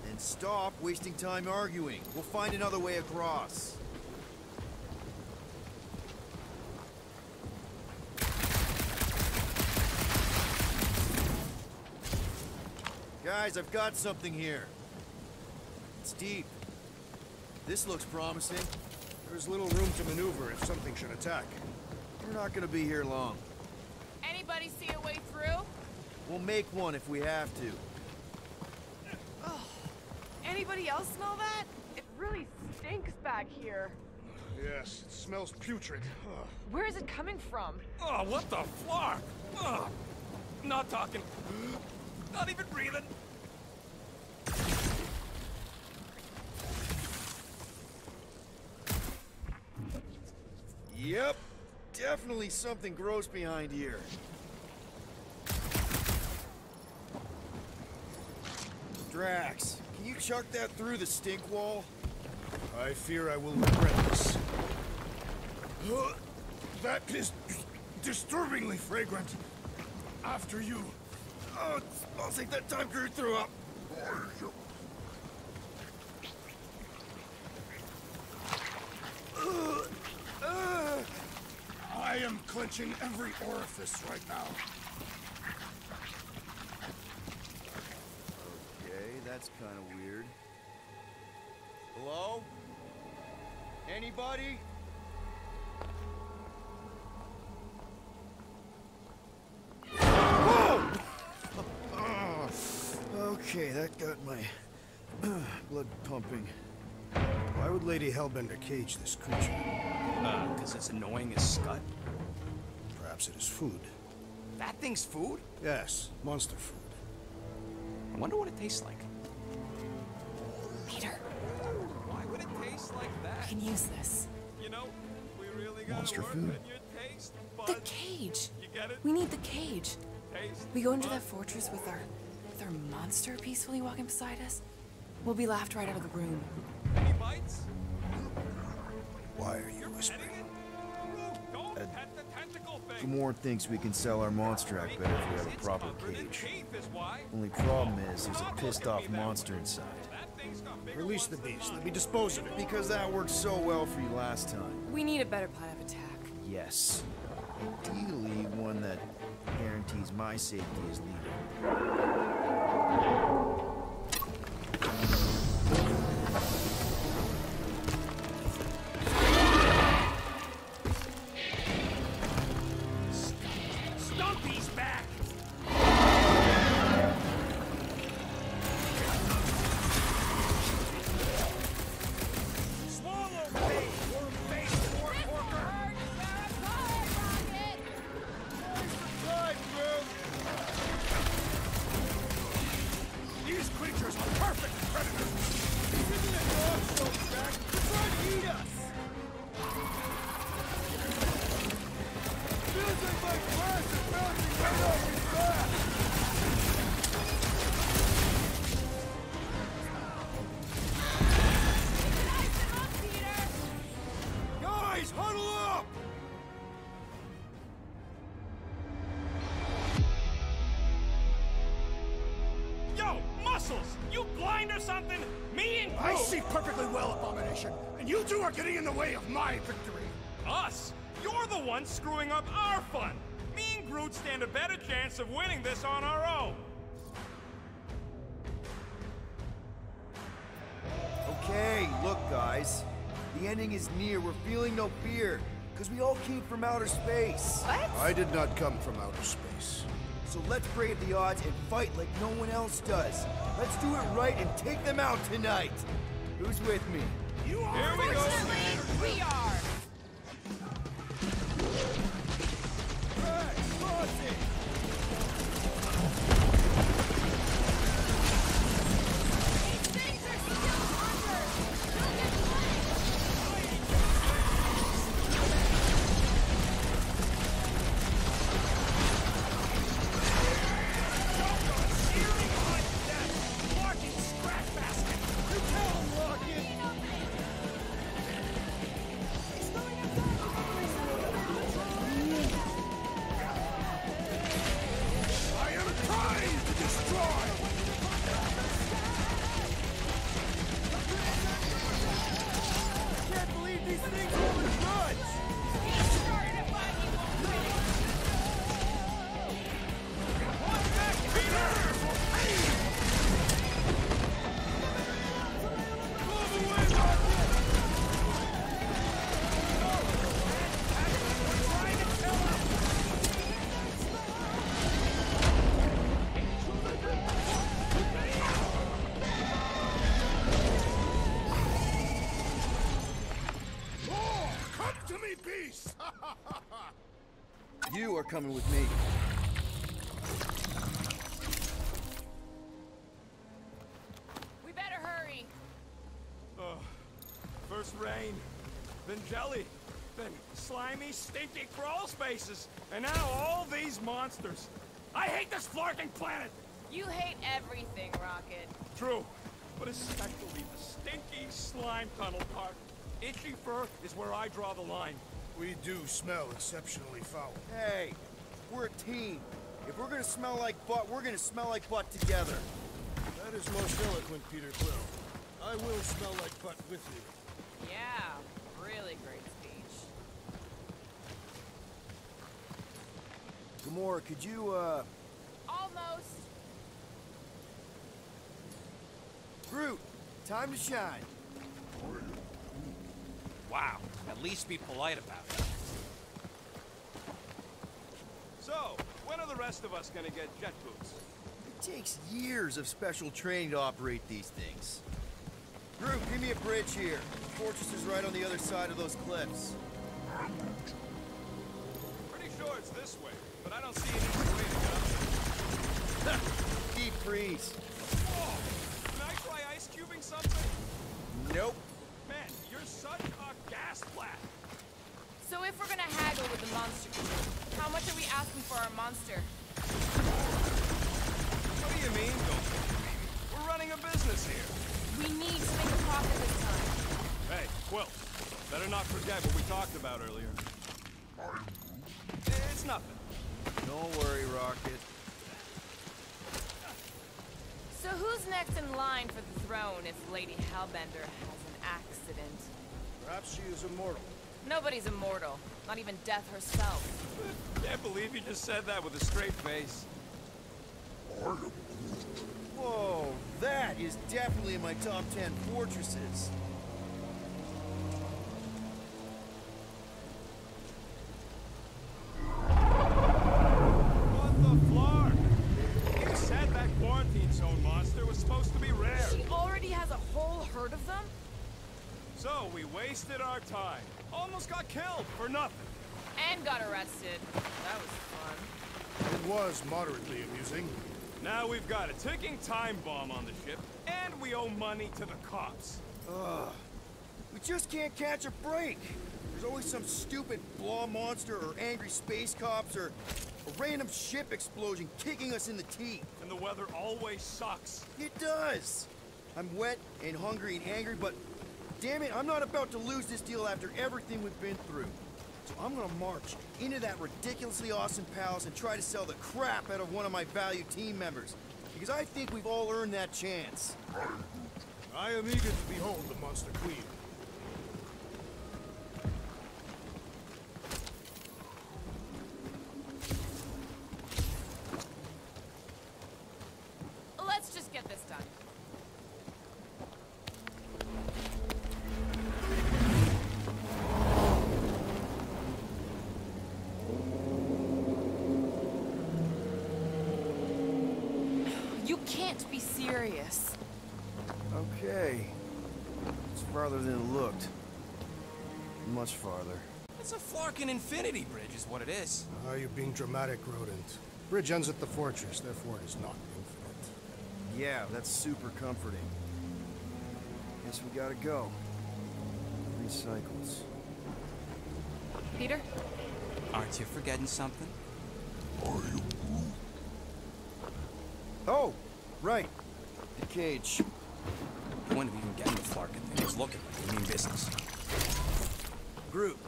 Then stop wasting time arguing. We'll find another way across. Guys, I've got something here. It's deep. This looks promising. There's little room to maneuver if something should attack. We're not gonna be here long. Anybody see a way through? We'll make one if we have to. Anybody else smell that? It really stinks back here. Yes, it smells putrid. Ugh. Where is it coming from? Oh, what the flark? Oh, not talking. Not even breathing. Yep. Definitely something gross behind here. Drax, can you chuck that through the stink wall? I fear I will regret this. That is disturbingly fragrant. After you. Oh, it smells like that time Groot threw up. I am clenching every orifice right now. Okay, that's kind of weird. Hello? Anybody? Whoa! Okay, that got my blood pumping. Why would Lady Hellbender cage this creature? Because it's annoying as scut. Perhaps it is food. That thing's food? Yes, monster food. I wonder what it tastes like. Peter, Why would it taste like I that? can use this. You know, we really gotta Monster work food. on your taste The buds. cage. You get it? We need the cage. Taste We go into buds. that fortress with our monster peacefully walking beside us. We'll be laughed right out of the room. Any bites? Why are you whispering? Petting it? Don't pet the tentacle thing. Gamorrean thinks we can sell our monster act better if we have a It's proper covered in cage. teeth is why. Only problem is there's a pissed off monster inside. That thing's got bigger Release the ones than beast. mine. Let me dispose of it. Because that worked so well for you last time. We need a better plan of attack. Yes. Ideally, one that guarantees my safety as leader. Stumpy's back! Swallow me, worm-faced warporker! These creatures are perfect predators. Isn't it dog so back? They're trying to eat us. Feels like my glass is bouncing right off his back. Guys, huddle up! Yo, Muscles! You blind or something? Me and I Groot- see perfectly well, Abomination, and you two are getting in the way of my victory. Us? You're the one screwing up our fun! Me and Groot stand a better chance of winning this on our own! Okay, look, guys. The ending is near. We're feeling no fear. Because we all came from outer space. What? I did not come from outer space. So let's brave the odds and fight like no one else does. Let's do it right and take them out tonight. Who's with me? You are. Here we go! Fortunately, we are. These things are still under. Don't get blamed. are coming with me. We better hurry. First rain, then jelly, then slimy, stinky crawl spaces, and now all these monsters. I hate this flarking planet! You hate everything, Rocket. True, but especially the stinky slime tunnel part. Itchy fur is where I draw the line. We do smell exceptionally foul. Hey, we're a team. If we're gonna smell like butt, we're gonna smell like butt together. That is most eloquent, Peter Quill. I will smell like butt with you. Yeah, really great speech. Gamora, could you, Almost. Groot, time to shine. Wow, at least be polite about it. So, when are the rest of us gonna get jet boots? It takes years of special training to operate these things. Groot, give me a bridge here. The fortress is right on the other side of those cliffs. Pretty sure it's this way, but I don't see an easy way to get up there. Deep freeze. Whoa! Can I try ice cubing something? Nope. Man, you're such a gas flat. So if we're gonna haggle with the monster crew, how much are we asking for our monster? What do you mean, don't think you mean? We're running a business here. We need to make a profit this time. Hey, Quill, better not forget what we talked about earlier. It's nothing. Don't worry, Rocket. So who's next in line for the throne if Lady Hellbender has an accident? Perhaps she is immortal. Nobody's immortal, not even death herself. Can't believe you just said that with a straight face. Whoa, that is definitely in my top 10 fortresses. What the flark? You said that quarantine zone monster was supposed to be rare. She already has a whole herd of them? So we wasted our time. Almost got killed for nothing. And got arrested. That was fun. It was moderately amusing. Now we've got a ticking time bomb on the ship, and we owe money to the cops. We just can't catch a break. There's always some stupid blah monster or angry space cops or a random ship explosion kicking us in the teeth. And the weather always sucks. It does. I'm wet and hungry and angry, but damn it, I'm not about to lose this deal after everything we've been through. So I'm gonna march into that ridiculously awesome palace and try to sell the crap out of one of my valued team members. Because I think we've all earned that chance. I am eager to behold the Monster Queen. Let's just get this done. You can't be serious. Okay. It's farther than it looked. Much farther. It's a flarkin' infinity bridge is what it is. Ah, you're being dramatic, Rodent. Bridge ends at the fortress, therefore it is not infinite. Yeah, that's super comforting. Guess we gotta go. 3 cycles. Peter? Aren't you forgetting something? Oh, right. The cage. When have you even getting the flarkin' thing? It's looking like you mean business. Groot,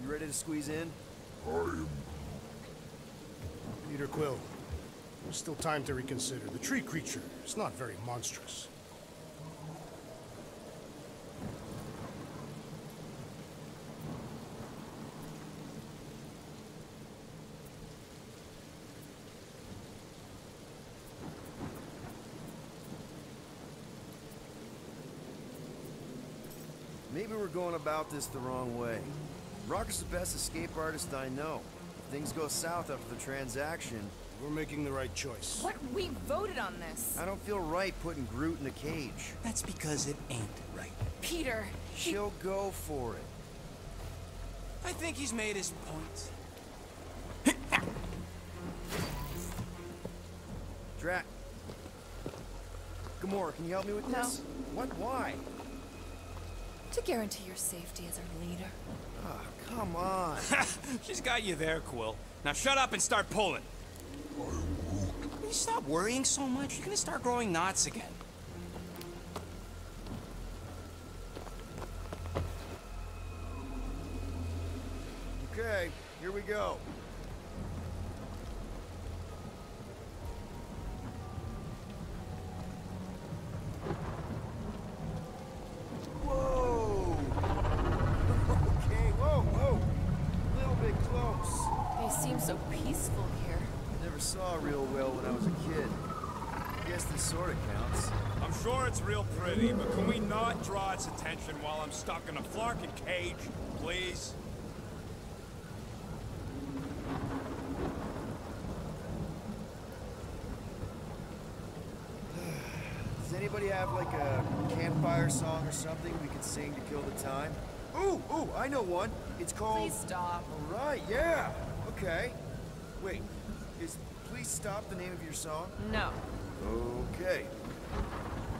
you ready to squeeze in? Peter Quill, there's still time to reconsider. The tree creature is not very monstrous. Maybe we're going about this the wrong way. Rocket's the best escape artist I know. If things go south after the transaction, We're making the right choice. What? We voted on this. I don't feel right putting Groot in the cage. That's because it ain't right. Peter, She'll go for it. I think he's made his point. Drat. Gamora, can you help me with No. this? What? Why? To guarantee your safety as our leader. Ah, come on. She's got you there, Quill. Now shut up and start pulling. Will you stop worrying so much? You're gonna start growing knots again. Okay, here we go. Whoa! Okay, whoa! A little bit close. They seem so peaceful here. Never saw real well when I was a kid. I guess this sort of counts. I'm sure it's real pretty, but can we not draw its attention while I'm stuck in a flarkin' cage, please? Does anybody have like a campfire song or something we could sing to kill the time? Ooh, I know one. It's called... Please stop. All right, yeah. Okay. Wait, is Please Stop the name of your song? No. Okay.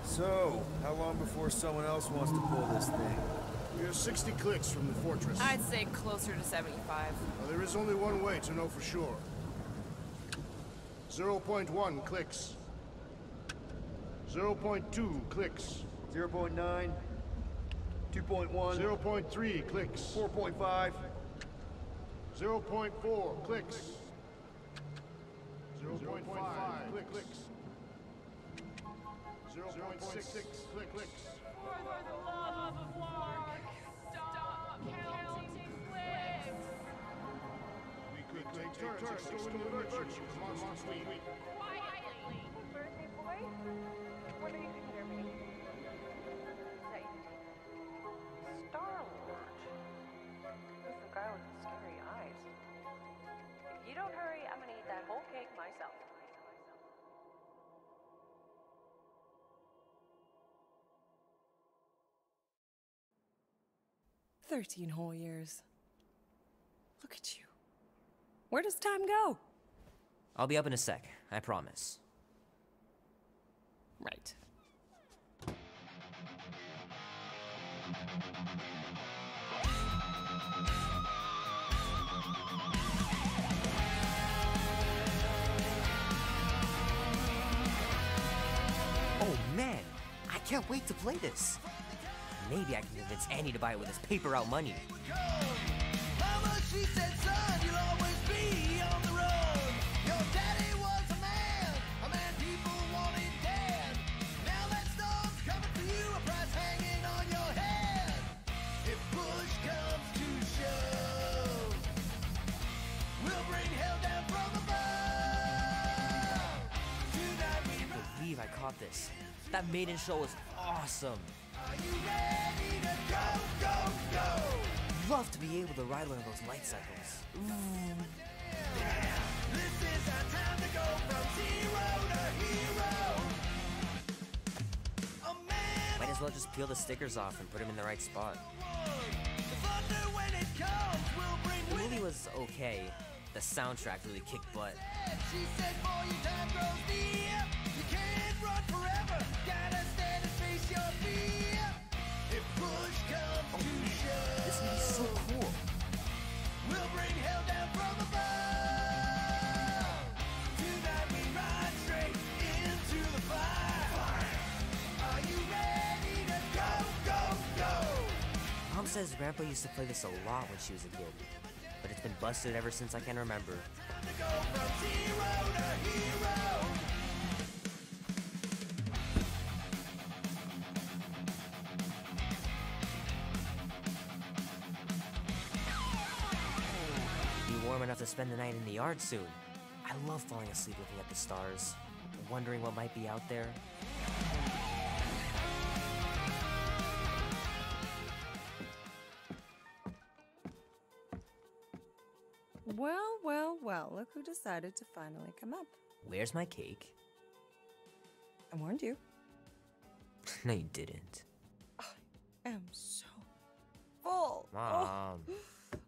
So, how long before someone else wants to pull this thing? We are 60 clicks from the fortress. I'd say closer to 75. Now, there is only one way to know for sure. 0.1 clicks. 0.2 clicks. 0.9, 2.1, 0.3 clicks. 4.5. 0.4 clicks. 0.5 clicks. 0.6 clicks. For the love of Mark, stop counting clicks. We could take turns extolling the virtues of Monster Week. Quietly. Birthday boy? What do you consider me? That you take Star-Lord. Who's the guy with the scary eyes? If you don't hurry, I'm gonna eat that whole cake myself. 13 whole years. Look at you. Where does time go? I'll be up in a sec, I promise. Right. Oh man, I can't wait to play this. Maybe I can convince Annie to buy it with his paper out money. Mama, she said, son, you'll always be on the road. Your daddy was a man people wanted dead. Now that storm's coming for you, a price hanging on your head. If push comes to shove, we'll bring hell down from above. Tonight we I can't believe I caught this. That maiden show was awesome. Are you ready to go, go, go? Love to be able to ride one of those light cycles. This is our time to go from zero to hero. A man Might as well just peel the stickers off and put them in the right spot. the thunder when it comes will bring The movie winning. was okay. The soundtrack really kicked butt. She said, boy, your time grows near. You can't run forever. Gotta stand and face your fear. If push comes to shove, This movie's so cool. we'll bring hell down from above. Tonight we ride straight into the fire. Are you ready to go, go, go? Mom says Grandpa used to play this a lot when she was a kid, but it's been busted ever since I can remember. Time to go from zero to hero. Be warm enough to spend the night in the yard soon. I love falling asleep looking at the stars, wondering what might be out there. Well, look who decided to finally come up. Where's my cake? I warned you. No, you didn't. I am so full. Mom.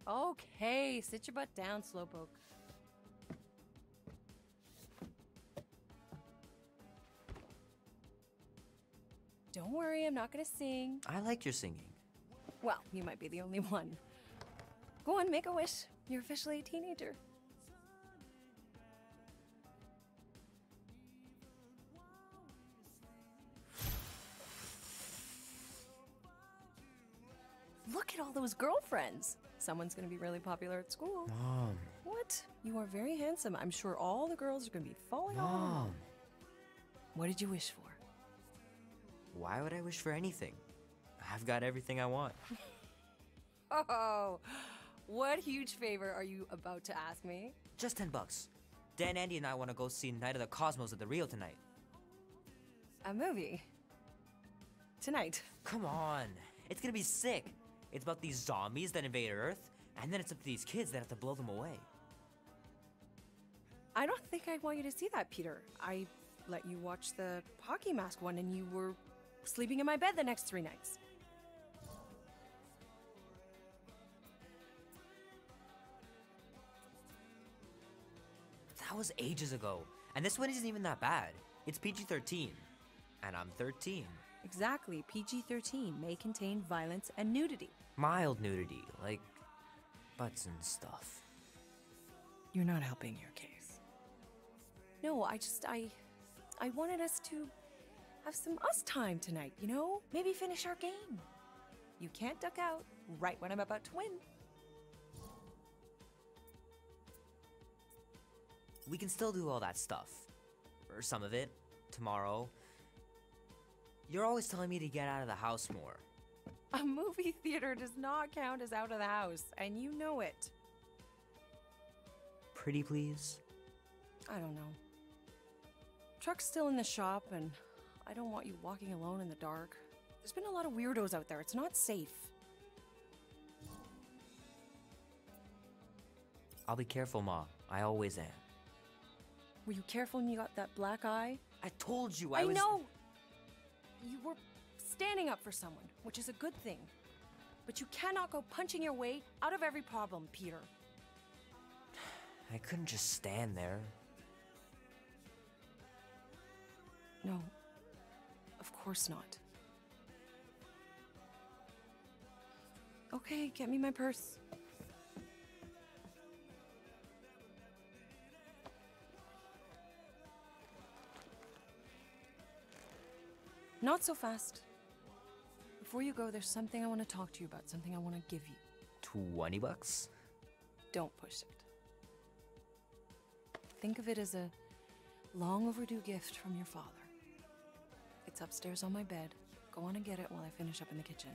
Oh. Okay, sit your butt down, Slowpoke. Don't worry, I'm not gonna sing. I like your singing. Well, you might be the only one. Go on, make a wish. You're officially a teenager. Look at all those girlfriends. Someone's gonna be really popular at school. Mom. What? You are very handsome. I'm sure all the girls are gonna be falling on Mom. you. What did you wish for? Why would I wish for anything? I've got everything I want. Oh, what huge favor are you about to ask me? Just $10. Dan, Andy, and I want to go see Night of the Cosmos at the Rio tonight. A movie? Tonight? Come on. It's gonna be sick. It's about these zombies that invade Earth, and then it's up to these kids that have to blow them away. I don't think I want you to see that, Peter. I let you watch the hockey mask one and you were sleeping in my bed the next 3 nights. That was ages ago. And this one isn't even that bad. It's PG-13. And I'm 13. Exactly. PG-13 may contain violence and nudity. Mild nudity, like butts and stuff. You're not helping your case. No, I wanted us to have some us time tonight, you know? Maybe finish our game. You can't duck out right when I'm about to win. We can still do all that stuff. Or some of it. Tomorrow. You're always telling me to get out of the house more. A movie theater does not count as out of the house, and you know it. Pretty please? I don't know. Truck's still in the shop, and I don't want you walking alone in the dark. There's been a lot of weirdos out there. It's not safe. I'll be careful, Ma. I always am. Were you careful when you got that black eye? I told you I was... know! You were standing up for someone, which is a good thing. But you cannot go punching your way out of every problem, Peter. I couldn't just stand there. No. Of course not. Okay, get me my purse. Not so fast. Before you go, there's something I want to talk to you about, something I want to give you. $20? Don't push it. Think of it as a long overdue gift from your father. It's upstairs on my bed. Go on and get it while I finish up in the kitchen.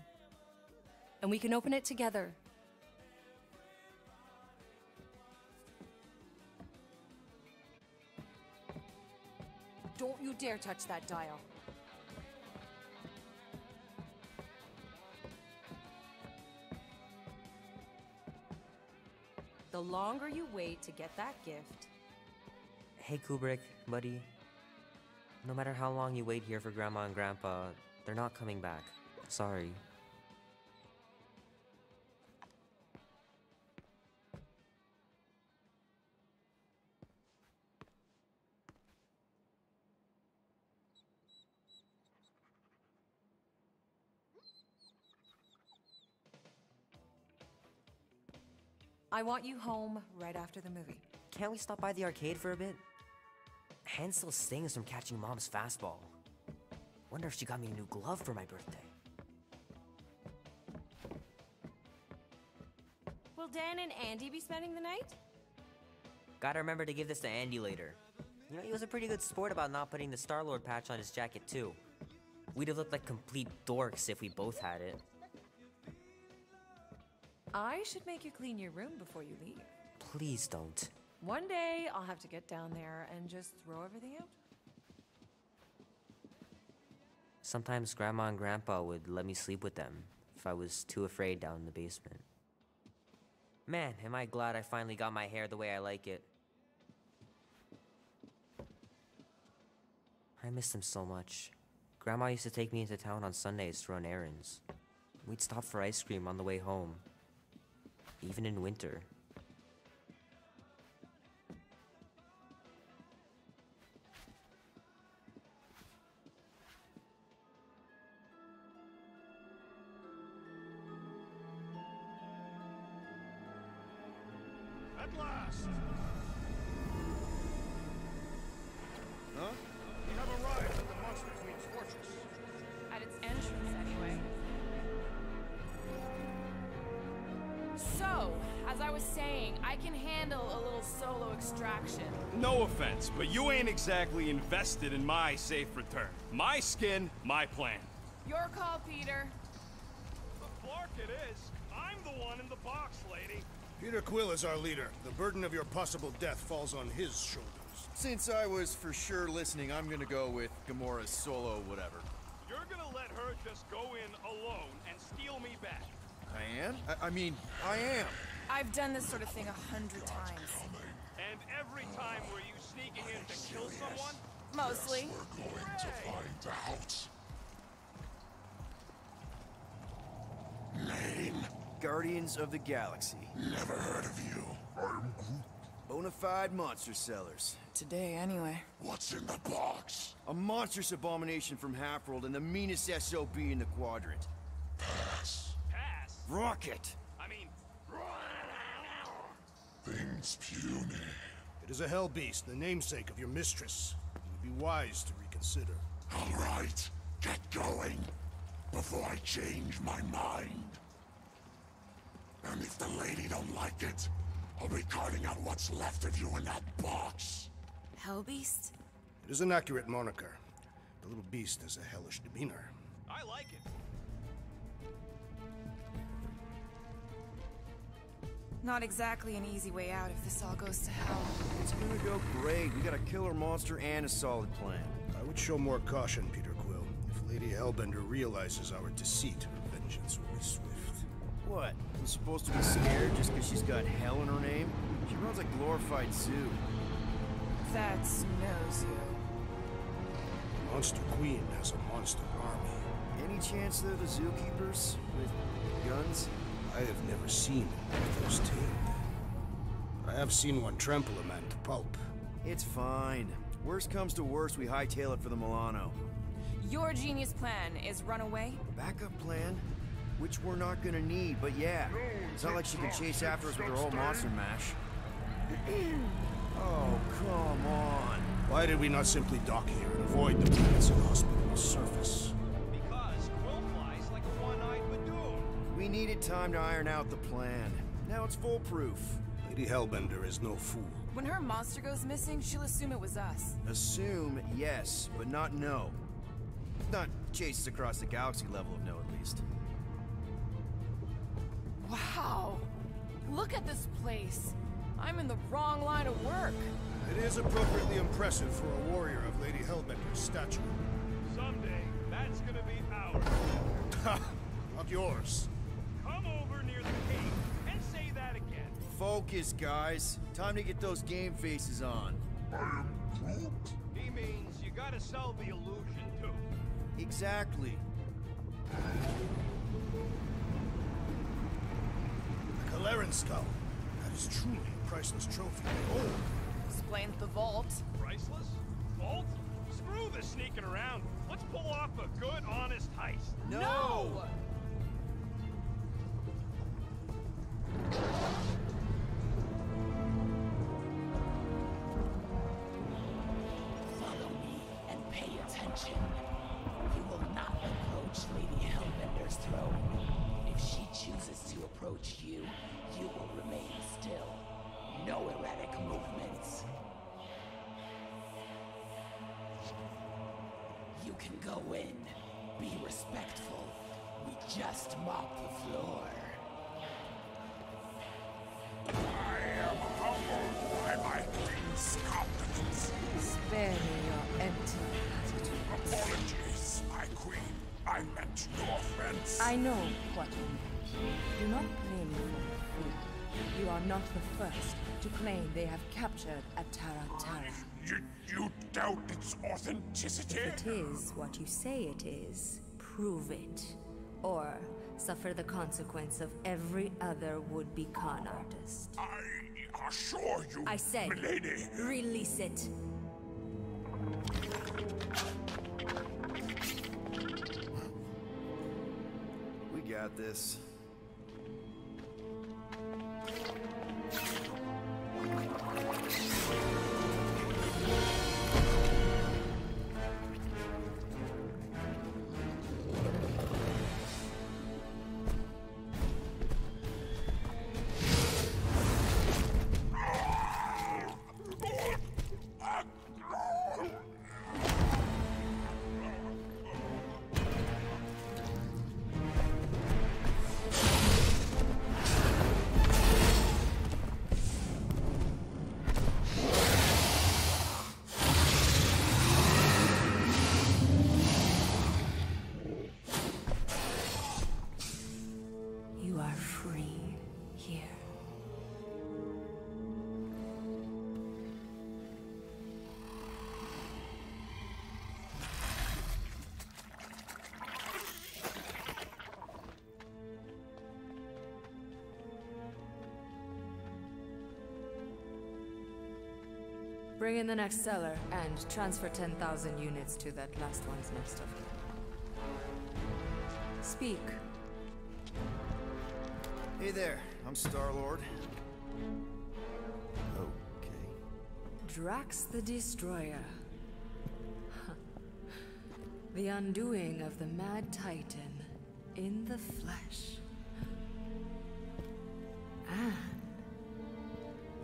And we can open it together. Don't you dare touch that dial. The longer you wait to get that gift... Hey, Kubrick, buddy. No matter how long you wait here for Grandma and Grandpa, they're not coming back. Sorry. I want you home right after the movie. Can't we stop by the arcade for a bit? Hand still stings from catching Mom's fastball. Wonder if she got me a new glove for my birthday. Will Dan and Andy be spending the night? Gotta remember to give this to Andy later. You know, he was a pretty good sport about not putting the Star-Lord patch on his jacket too. We'd have looked like complete dorks if we both had it. I should make you clean your room before you leave. Please don't. One day, I'll have to get down there and just throw everything out. Sometimes Grandma and Grandpa would let me sleep with them if I was too afraid down in the basement. Man, am I glad I finally got my hair the way I like it. I miss them so much. Grandma used to take me into town on Sundays to run errands. We'd stop for ice cream on the way home. Even in winter. at last! Huh? We have arrived at the Monster Queen's fortress. At its entrance, anyway. So, as I was saying, I can handle a little solo extraction. No offense, but you ain't exactly invested in my safe return. My skin, my plan. Your call, Peter. The Clark it is. I'm the one in the box, lady. Peter Quill is our leader. The burden of your possible death falls on his shoulders. Since I was for sure listening, I'm gonna go with Gamora's solo whatever. You're gonna let her just go in alone and steal me back. I am? I mean, I am. I've done this sort of thing 100 times. And every time were you sneaking in to kill someone? Mostly. We're going to find out. Name? Guardians of the Galaxy. Never heard of you. I'm Groot. Bonafide monster sellers. Today, anyway. What's in the box? A monstrous abomination from Half-World and the meanest SOB in the quadrant. Pass. Pass? Rocket! I mean... Things puny. It is a hell beast, the namesake of your mistress. It would be wise to reconsider. All right, get going before I change my mind. And if the lady don't like it, I'll be carting out what's left of you in that box. Hellbeast? It is an accurate moniker. The little beast has a hellish demeanor. I like it. Not exactly an easy way out if this all goes to hell. It's gonna go great. We got a killer monster and a solid plan. I would show more caution, Peter Quill. If Lady Hellbender realizes our deceit, her vengeance will be swift. What? I'm supposed to be scared just because she's got hell in her name? She runs a glorified zoo. That's no zoo. The Monster Queen has a monster army. Any chance they're the zookeepers? With guns? I have never seen those tamed. I have seen one trample a man to pulp. It's fine. Worst comes to worst, we hightail it for the Milano. Your genius plan is run away? Backup plan? Which we're not gonna need, but yeah. It's not like she can chase after us with her whole monster mash. Oh, come on. Why did we not simply dock here and avoid the planet's inhospitable surface? Because Quill flies like a one-eyed badoon. We needed time to iron out the plan. Now it's foolproof. Lady Hellbender is no fool. When her monster goes missing, she'll assume it was us. Assume, yes, but not know. Not chases across the galaxy level of no, at least. Wow! Look at this place. I'm in the wrong line of work. It is appropriately impressive for a warrior of Lady Hellbender's stature. Someday, that's gonna be ours. Ha! Not yours. Come over near the cave and say that again. Focus, guys. Time to get those game faces on. I am Groot. He means you gotta sell the illusion, too. Exactly. The Kaleran skull. That is truly a priceless trophy. Oh, Explains the vault. Priceless? Vault? Screw the sneaking around. Let's pull off a good, honest heist. No! Follow me and pay attention. You will not approach Lady Hellbender's throne. If she chooses to approach you, you will remain still. No erratic movements. You can go in. Be respectful. We just mop the floor. I am humbled by my queen's competence. Spare me your empty attitude. Apologies, my queen. I meant no offense. I know what you meant. Do not blame me for your fool. You are not the first to claim they have captured a Tara. You doubt its authenticity? If it is what you say it is, prove it. Or suffer the consequence of every other would-be con artist. I assure you, I said, milady. release it. We got this. Bring in the next seller and transfer 10,000 units to that last one's next of kin. Speak. Hey there, I'm Star-Lord. Okay. Drax the Destroyer. The undoing of the Mad Titan in the flesh. And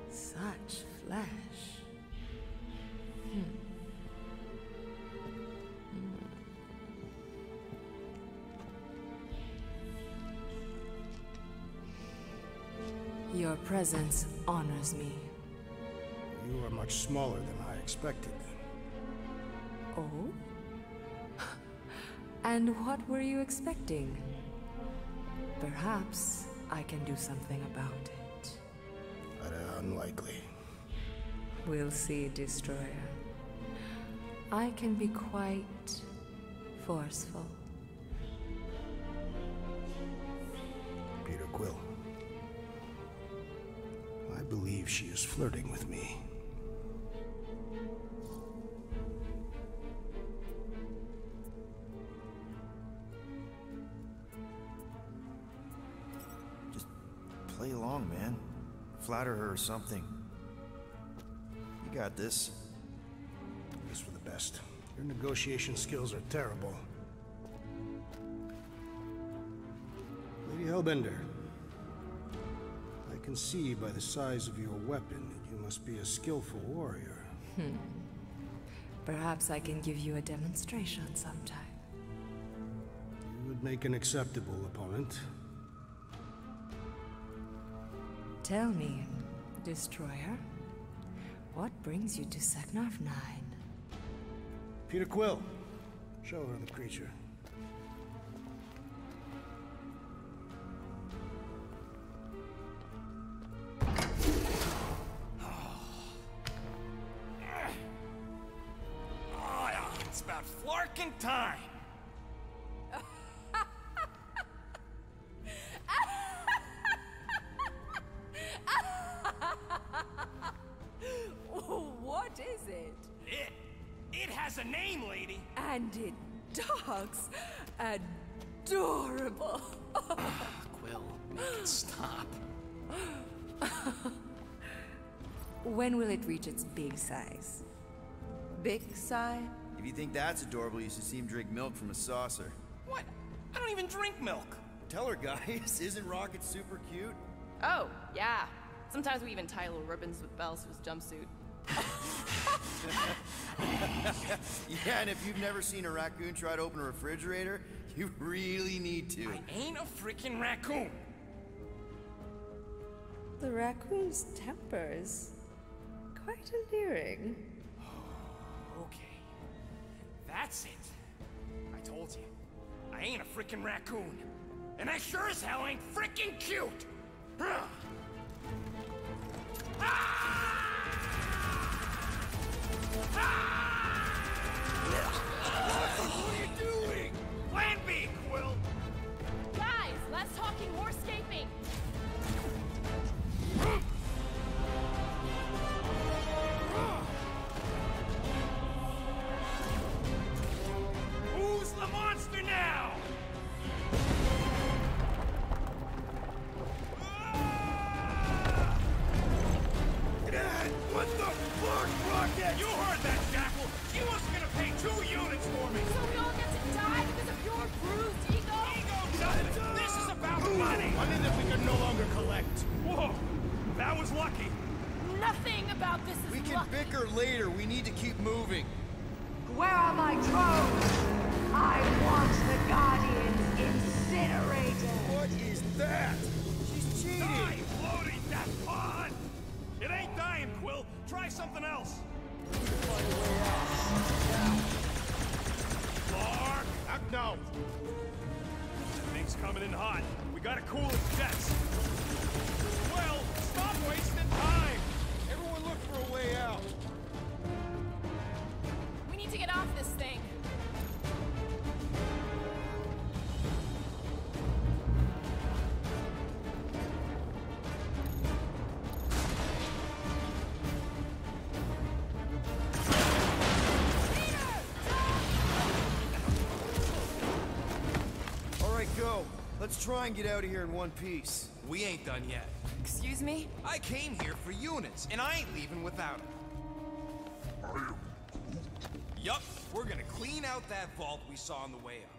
such flesh. Your presence honors me. You are much smaller than I expected. Oh? And what were you expecting? Perhaps I can do something about it. But unlikely. We'll see, Destroyer. I can be quite forceful. Peter Quill. I believe she is flirting with me. Just play along, man. Flatter her or something. You got this. This for the best. Your negotiation skills are terrible. Lady Hellbender. I can see by the size of your weapon that you must be a skillful warrior. Perhaps I can give you a demonstration sometime. You would make an acceptable opponent. Tell me, Destroyer, what brings you to Seknarf 9? Peter Quill. Show her the creature. It's about flarking time. What is it? It has a name, lady. And it talks adorable. Quill, make it stop. When will it reach its big size? Big size? If you think that's adorable, you should see him drink milk from a saucer. What? I don't even drink milk. Tell her, guys, isn't Rocket super cute? Oh, yeah. Sometimes we even tie little ribbons with bells to his jumpsuit. Yeah, and if you've never seen a raccoon try to open a refrigerator, you really need to. I ain't a freaking raccoon. The raccoon's temper is quite endearing. Okay. That's it. I told you. I ain't a freaking raccoon. And I sure as hell ain't freaking cute. What are you doing? Plan B, Quill. Guys, less talking, more escaping. Who's the monster now? What the fuck, Rocket? You heard that, Jackal. She wasn't gonna pay 2 units for me. So we all get to die because of your bruised ego? Ego nothing. This is about money. Money that we can no longer collect. Whoa, that was lucky. Nothing about this is We can luck. bicker later. We need to keep moving. Where are my drones? I want the Guardians incinerated. What is that? She's cheating. Die, floating that pond. It ain't dying, Quill. Try something else. Clark. Act now. That thing's coming in hot. We gotta cool its jets. Well, stop wasting time. Everyone look for a way out. We need to get off this thing. Let's try and get out of here in one piece. We ain't done yet. Excuse me? I came here for units, and I ain't leaving without them. Yup, we're gonna clean out that vault we saw on the way up.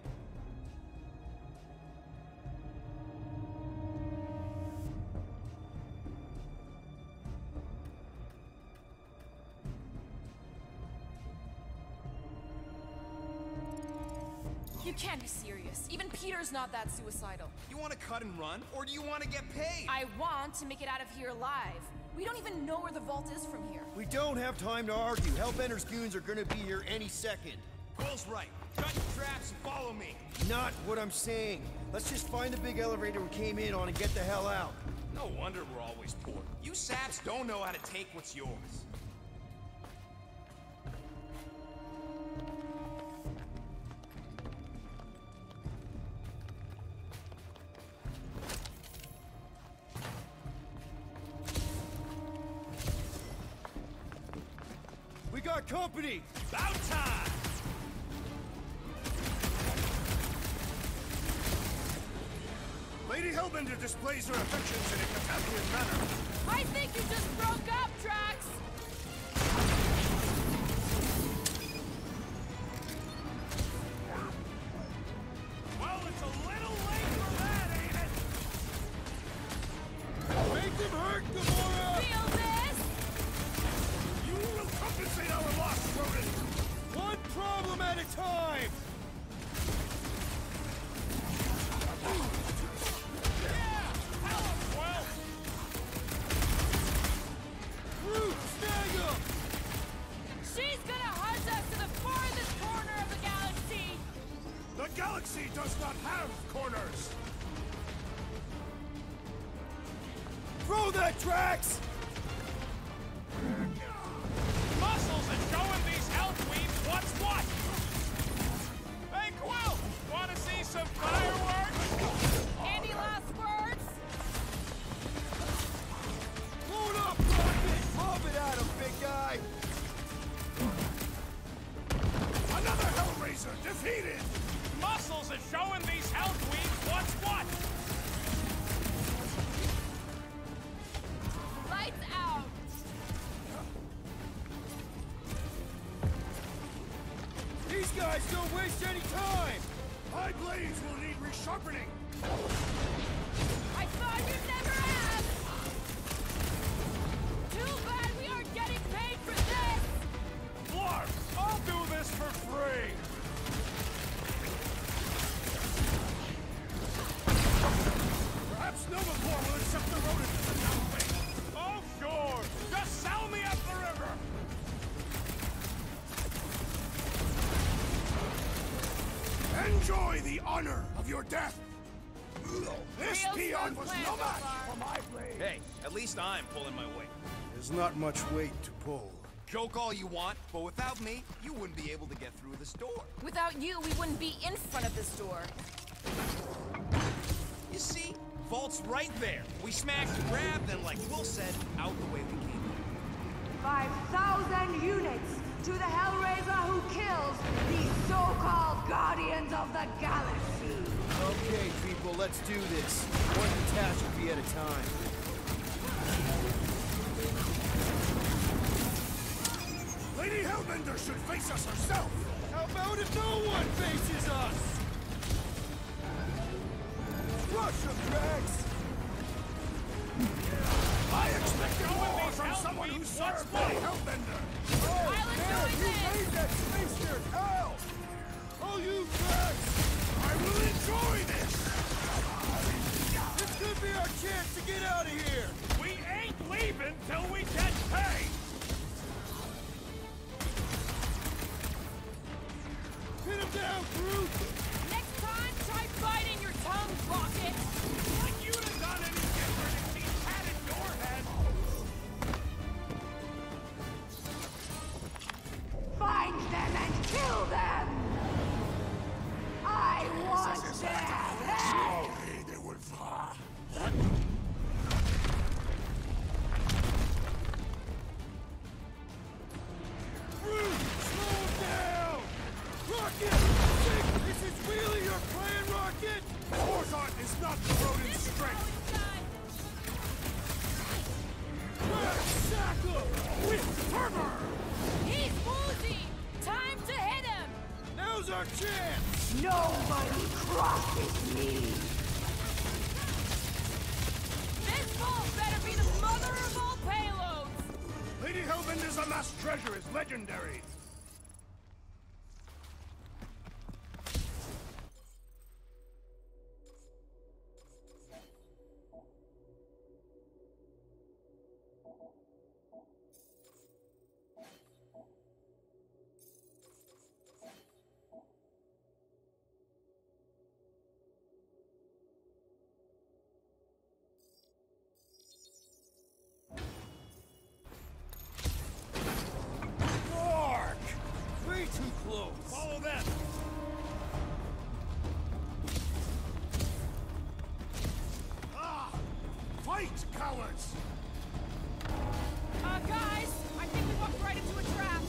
You can't be serious. Even Peter's not that suicidal. You want to cut and run, or do you want to get paid? I want to make it out of here alive. We don't even know where the vault is from here. We don't have time to argue. Hellbender's goons are gonna be here any second. Quill's right. Cut your traps and follow me. Not what I'm saying. Let's just find the big elevator we came in on and get the hell out. No wonder we're always poor. You saps don't know how to take what's yours. We got company! About time! Lady Hellbender displays her affections in a Katapian manner. I think you just broke up, Drax! Well, it's a little late for that, ain't it? Make them hurt, Gamora! Feel this? You will compensate our loss, Rodent! One problem at a time! She's gonna hunt us to the farthest corner of the galaxy! The galaxy does not have corners! Throw that, Drax! Muscles are showing these elf-weeds what's what! Hey, Quill! Wanna see some fireworks? Any last words? Load up, Rocket! Lob it at him, big guy! Another Hellraiser defeated! Muscles are showing these elf-weeds what's what! Lights out! These guys don't waste any time! My blades will need resharpening! I thought you'd never ask! Too bad we aren't getting paid for this! Blarf! I'll do this for free! Perhaps Novapor will accept the rodent as a down payment! Oh, sure! Just sell me up the river! Enjoy the honor of your death! This Real peon smooth was plan no so match far. for my blade! Hey, at least I'm pulling my weight. There's not much weight to pull. Joke all you want, but without me, you wouldn't be able to get through this door. Without you, we wouldn't be in front of this door. You see? Vault's right there. We smashed and grabbed, and like Will said, out the way we came in. 5,000 units to the Hellraiser who kills these so-called Guardians of the Galaxy. Okay, people, let's do this. One catastrophe at a time. Lady Hellbender should face us herself! How about if no one faces us? Rush him, Drax! I expect more from someone who served Lady Hellbender! I'll enjoy this! made that space nerd hell! Oh, you Drax! I will enjoy this! This could be our chance to get out of here! We ain't leaving till we get paid! Hit him down, Groot! Next time, try biting your tongue, Rocket! Like you'd have done any different if he patted your head! Find them and kill them! I want their head! Groot, slow him down! Rocket! This is our chance! Nobody crosses me! This vault better be the mother of all payloads! Lady Hellbender's amassed treasure is legendary! Follow them! Ah! Fight, cowards! Guys, I think we walked right into a trap.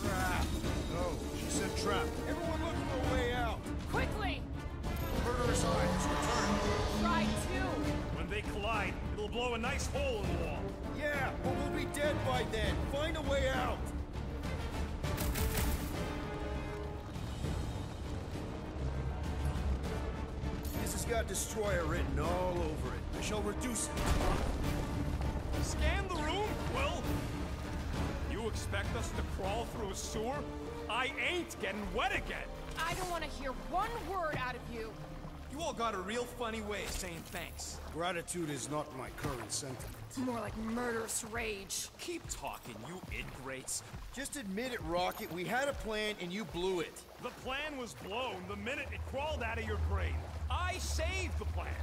Trap! No, she said trap. Everyone look for a way out! Quickly! Murderous eye has returned. Try two. When they collide, it'll blow a nice hole in the wall. Yeah, but we'll be dead by then. Find a way out! This has got Destroyer written all over it. I shall reduce it. Scan the room, Quill! You expect us to crawl through a sewer? I ain't getting wet again! I don't want to hear one word out of you. You all got a real funny way of saying thanks. Gratitude is not my current sentiment. More like murderous rage. Keep talking, you ingrates. Just admit it, Rocket. We had a plan and you blew it. The plan was blown the minute it crawled out of your brain. I saved the plan.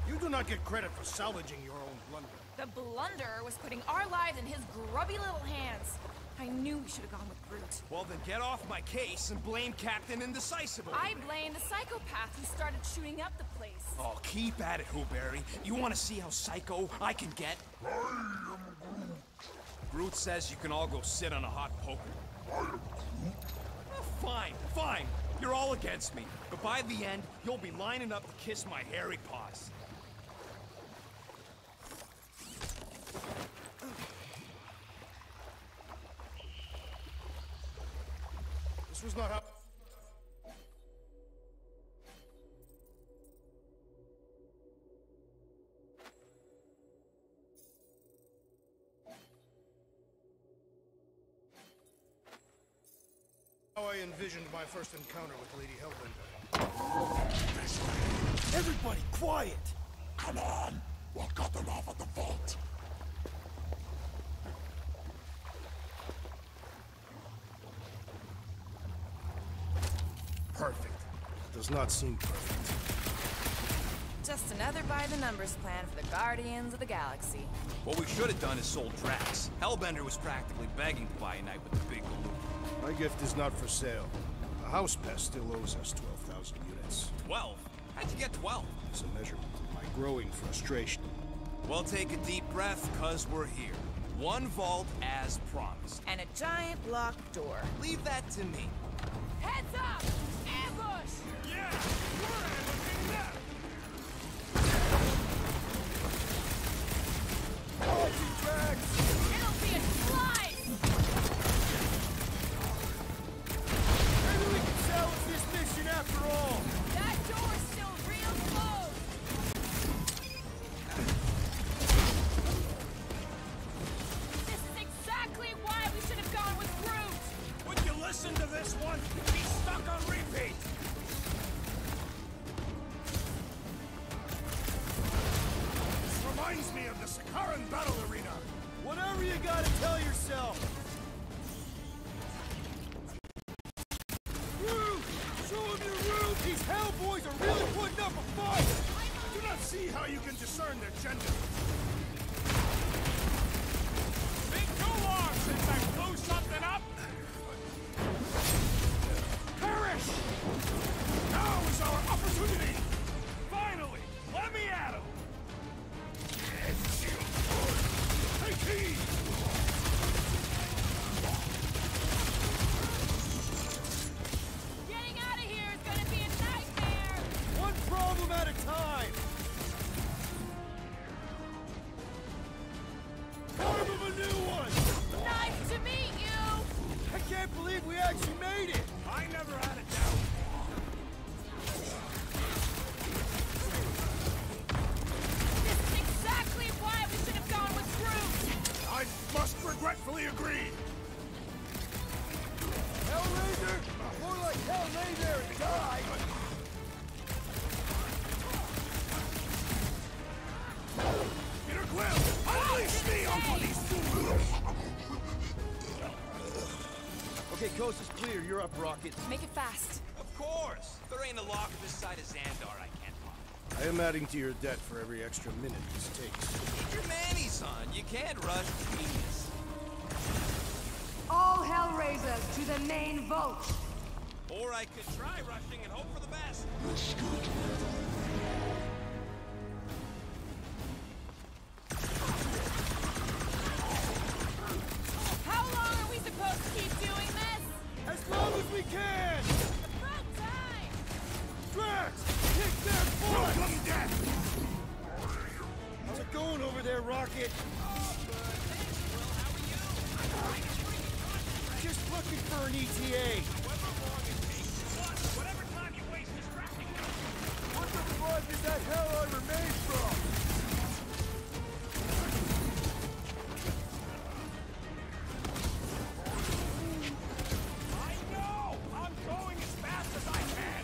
You do not get credit for salvaging your own blunder. The blunder was putting our lives in his grubby little hands. I knew we should have gone with Groot. Well, then get off my case and blame Captain Indecisible. I blame the psychopath who started shooting up the place. Oh, keep at it, Hooberry. You want to see how psycho I can get? Groot says you can all go sit on a hot poker. Oh, fine, fine. You're all against me. But by the end, you'll be lining up to kiss my hairy paws. This was not how... how I envisioned my first encounter with Lady Hellbender. Everybody, quiet! Come on! We'll cut them off at the vault. Perfect. Does not seem perfect. Just another by-the-numbers plan for the Guardians of the Galaxy. What we should have done is sold Drax. Hellbender was practically begging to buy a night with the big balloon. My gift is not for sale. The house pest still owes us 12,000 units. 12? How'd you get 12? It's a measurement of my growing frustration. Well, take a deep breath, cause we're here. One vault as promised. And a giant locked door. Leave that to me. Heads up! Ambush! Yeah! We're ambushing them! It'll be a slice! Maybe we can salvage this mission after all! That door's still real close! This is exactly why we should have gone with Groot! Would you listen to this one? He's stuck on repeat! This reminds me of the Sakaran battle arena! Whatever you gotta tell yourself! Groot! Show him your room! These Hellboys are really putting up a fight! I do not see how you can discern their gender. Been too long since I blew something up! Perish! Now is our opportunity! Finally! Let me at him! Take heed! Getting out of here is gonna be a nightmare! One problem at a time! Carve him a new one! Nice to meet you! coast is clear. You're up, Rocket. Make it fast. Of course! There ain't a lock this side of Xandar I can't pop. I am adding to your debt for every extra minute this takes. Get your manny, son. You can't rush genius. All Hellraisers to the main vault. Or I could try rushing and hope for the best. How long are we supposed to keep doing this? As long as we can! About time! Drax! Kick their butt! Welcome death! How's it going over there, Rocket? Just looking for an ETA. Whatever time you waste distracting me. What the fuck is that hell I remain from? I know! I'm going as fast as I can!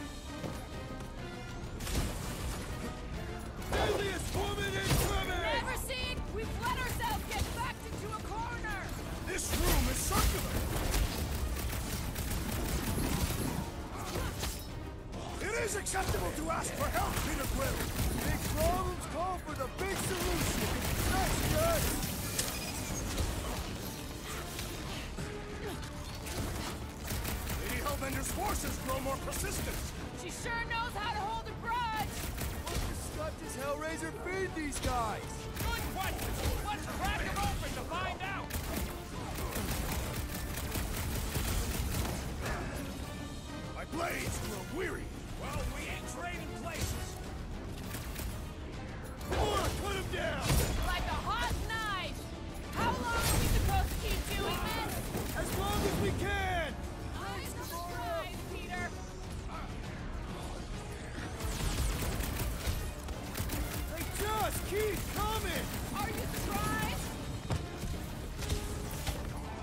Deadliest woman in swimming! Never seen? We've let ourselves get backed into a corner! This room is circular! It is acceptable to ask for help, Peter Quill! Big problems call for the big solution. That's good. Lady Hellbender's forces grow more persistent! She sure knows how to hold a grudge! What the stuff does Hellraiser feed these guys? Good question! Let's crack them open to find out! My blades grow weary! Well, we ain't trading places. Come on, put him down! Like a hot knife! How long are we supposed to keep doing this? As long as we can! Eyes on the prize, Peter! They just keep coming! Are you surprised?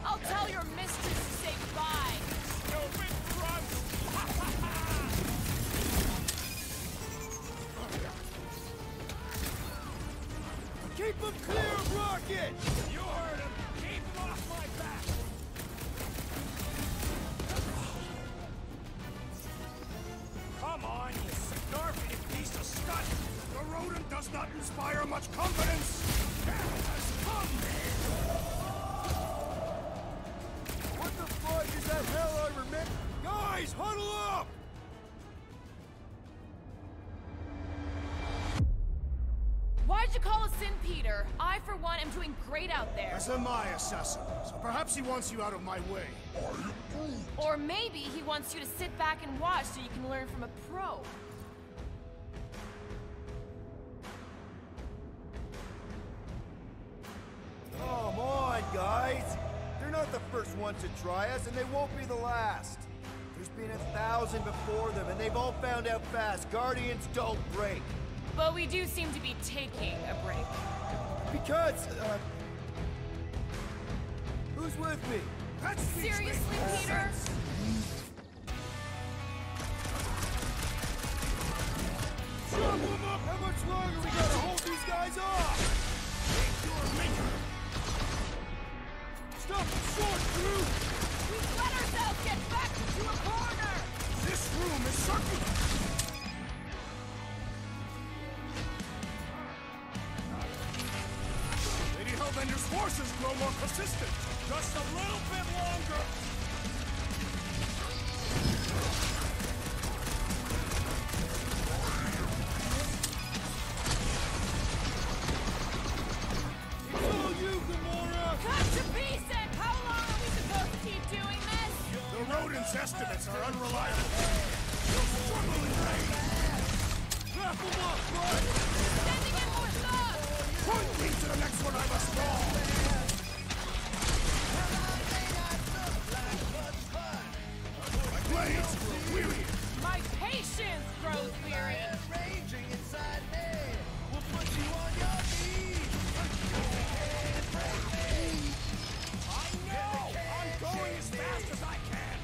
I'll tell your mistress to say bye! Stupid grunts! Keep them clear of Rocket! You heard him! Keep him off my back! Come on, you snarfy piece of scud! The rodent does not inspire much confidence! Death has come! What the fuck is that hell I remain? Guys, huddle up! Why'd you call us in, Peter? I, for one, am doing great out there. As am I, assassin. So perhaps he wants you out of my way. Or maybe he wants you to sit back and watch so you can learn from a pro. Come on, guys. They're not the first ones to try us, and they won't be the last. There's been 1,000 before them, and they've all found out fast. Guardians don't break. But we do seem to be taking a break. Because, who's with me? That's Seriously, Peter? Chop them up! How much longer we gotta hold these guys off? Stop them short, dude! We've let ourselves get backed into a corner! This room is circular! Lady Hellbender's forces grow more persistent! Just a little bit longer! It's all you, Gamora! Cut to pieces! How long are we supposed to keep doing this? The rodent's estimates are unreliable! You'll struggle in vain! Wrap them up, bud! Sending in more thugs! Point me to the next one I must fall! My blades grow weary! My patience grows weary! Raging inside me. We'll put you on your knees. I know! I'm going as fast as I can!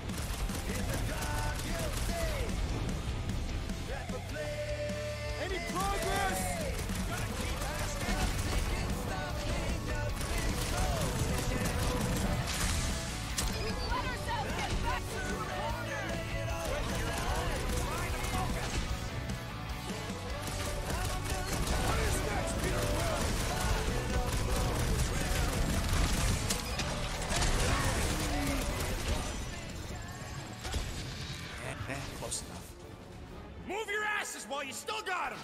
In the dark you'll see that we're playing. Any progress? Gonna keep asking, thinking, stopping, nothing, We've let ourselves get back close enough. Move your asses while you still got him!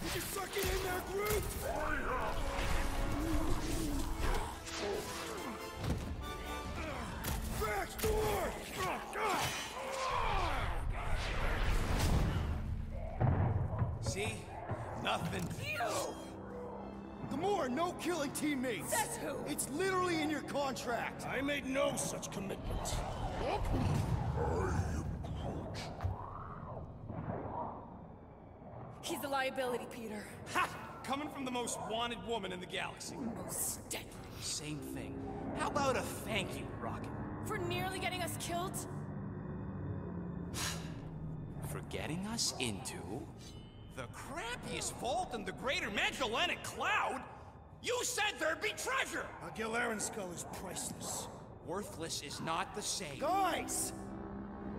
Did you suck it in there, Groot? Back door! See? Nothing. Gamora, no killing teammates! Says who? It's literally in your contract! I made no such commitments. He's a liability, Peter. Ha! Coming from the most wanted woman in the galaxy. Most deadly. Same thing. How about a thank you, Rocket? For nearly getting us killed? For getting us into... The crappiest vault in the greater Magellanic Cloud? You said there'd be treasure! A Galaran skull is priceless. Worthless is not the same. Guys!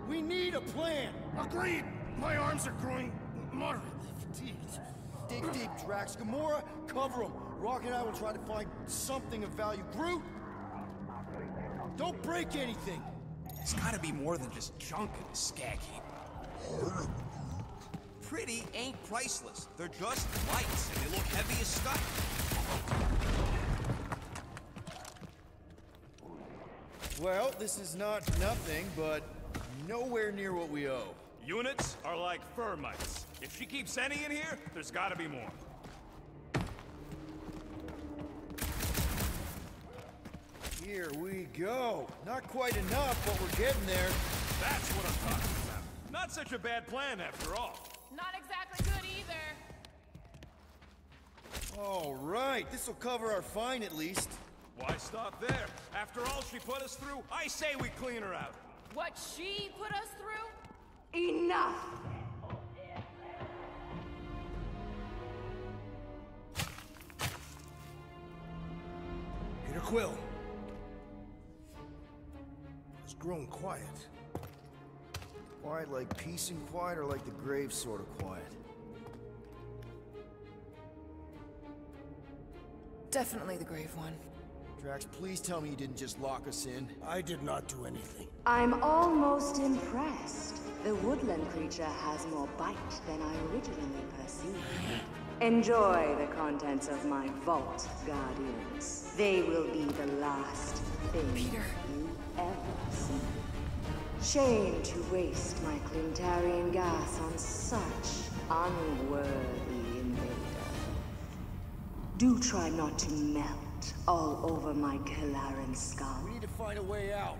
We need a plan! Agreed! My arms are growing moderately fatigued. Dig deep, Drax. Gamora, cover him. Rock and I will try to find something of value. Groot! Don't break anything! It's gotta be more than just junk in the skag heap. Pretty ain't priceless. They're just lights, and they look heavy as stuff. Well, this is not nothing, but nowhere near what we owe. Units are like fur mites. If she keeps any in here, there's gotta be more. Here we go. Not quite enough, but we're getting there. That's what I'm talking about. Not such a bad plan after all. Not exactly good either. All right, this'll cover our fine at least. Why stop there? After all she put us through, I say we clean her out. What she put us through? Enough! Peter Quill. It's grown quiet. Quiet like peace and quiet, or like the grave sort of quiet? Definitely the grave one. Drax, please tell me you didn't just lock us in. I did not do anything. I'm almost impressed. The woodland creature has more bite than I originally perceived. Enjoy the contents of my vault, Guardians. They will be the last thing Peter. you ever see. Shame to waste my Clintarian gas on such unworthy invader. Do try not to melt all over my Galaran skull. We need to find a way out.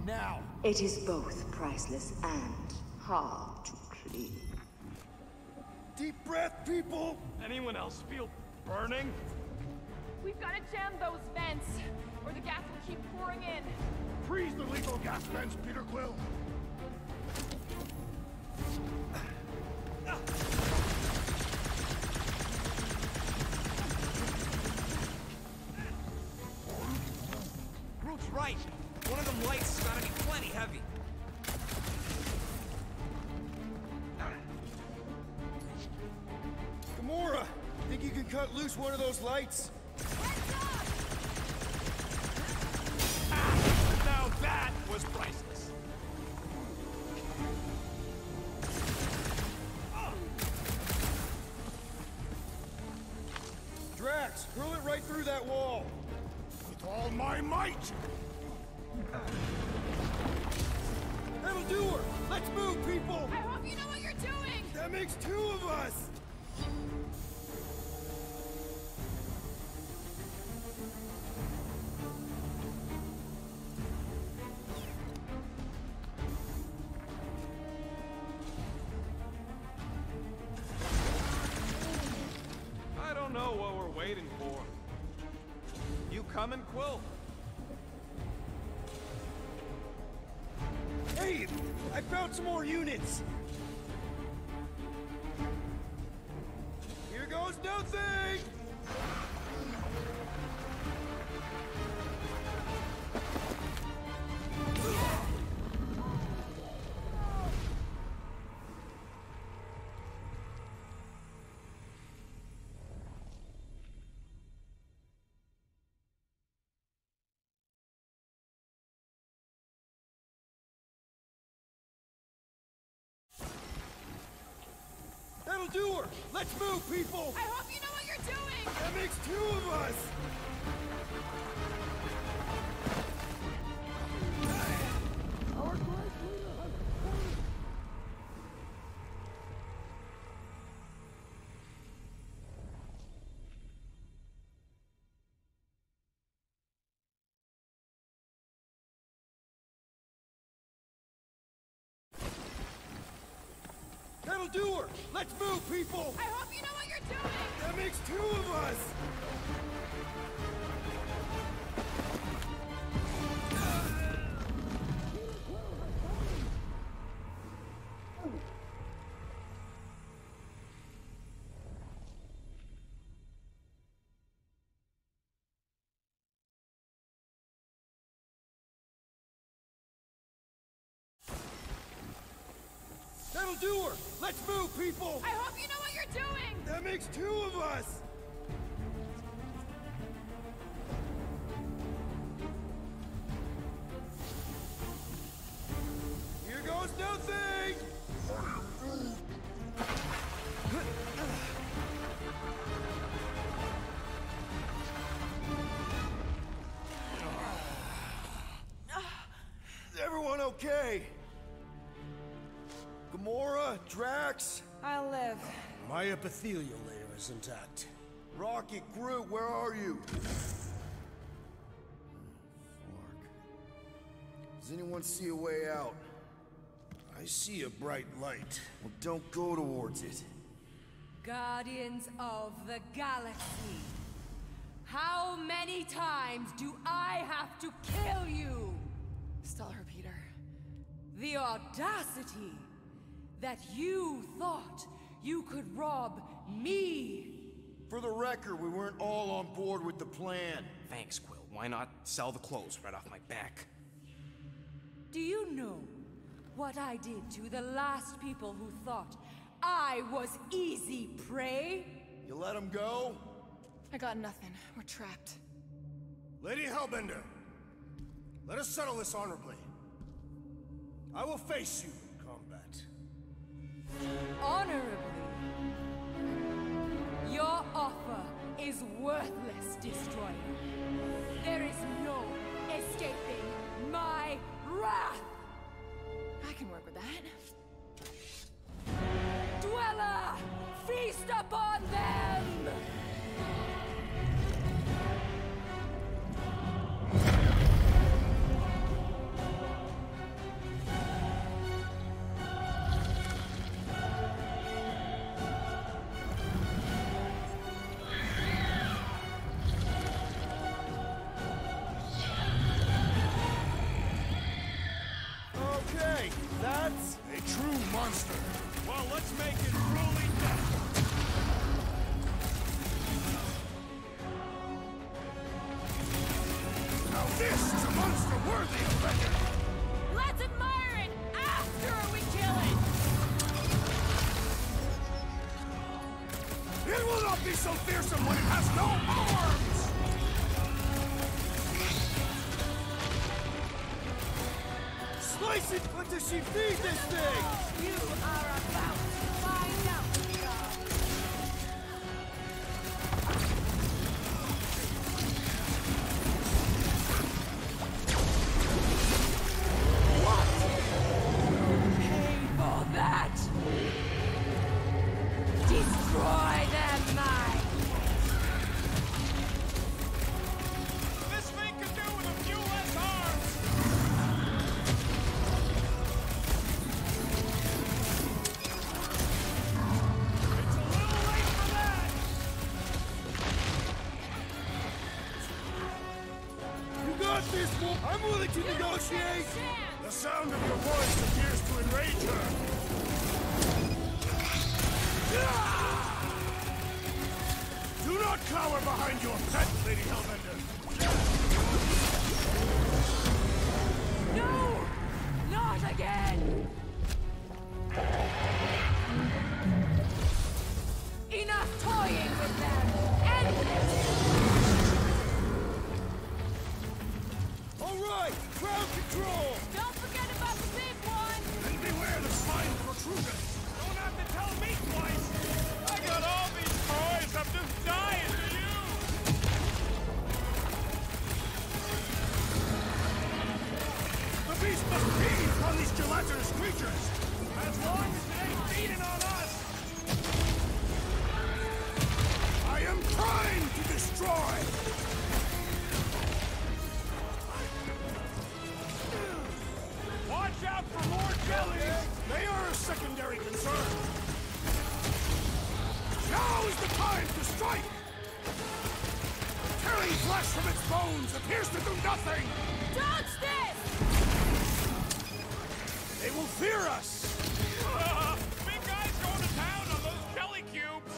Now! It is both priceless and hard to clean. Deep breath, people! Anyone else feel burning? We've got to jam those vents, or the gas will keep pouring in. Freeze the lethal gas vents, Peter Quill! Groot's right. One of them lights has gotta be plenty heavy. Gamora! Think you can cut loose one of those lights? Now that was priceless. Drax, hurl it right through that wall! With all my might! That'll do her! Let's move, people! I hope you know what you're doing! That makes two of us! I don't know what we're waiting for. You coming, Quill? Hey! I found some more units! Here goes nothing! do her! Let's move, people! I hope you know what you're doing! That makes two of us! Our great leader has fallen! That'll do her! Let's move, people! I hope you know what you're doing! That makes two of us! That'll do her! Let's move, people! I hope you know what you're doing! That makes two of us! Here goes nothing! Is everyone okay? Gamora, Drax? I'll live. My epithelial layer is intact. Rocket, Groot, where are you? Does anyone see a way out? I see a bright light. Well, don't go towards it. Guardians of the Galaxy. How many times do I have to kill you? Stall her, Peter. The audacity that you thought you could rob me. For the record, we weren't all on board with the plan. Thanks, Quill. Why not sell the clothes right off my back? Do you know what I did to the last people who thought I was easy prey? You let him go? I got nothing. We're trapped. Lady Hellbender, let us settle this honorably. I will face you in combat. Honorably? Your offer is worthless, Destroyer. There is no escaping my wrath! I can work with that. Dweller! Feast upon them! Okay, that's a true monster. Well, let's make it truly death. Now this is a monster worthy of record. Let's admire it after we kill it! It will not be so fearsome when it has no arms! Slice it! What does she feed this thing? You are about to find out, God. What? Pay for that! Destroy their mind! This thing could do with a few less arms. It's a little late for that. You got this, Wolf! I'm willing to negotiate! The sound of your voice appears to enrage her! Do not cower behind your pet, Lady Hellbender! No! Not again! Enough toying with them! End this! All right! Crowd control! Don't forget about the big one! And beware the spine protrusion! Don't have to tell me twice. hazardous creatures! As long as it ain't feeding on us! I am trying to destroy! Watch out for more jellies! They are a secondary concern! Now is the time to strike! Tearing flesh from its bones appears to do nothing! Dodge this! They will fear us! Big guys going to town on those jelly cubes!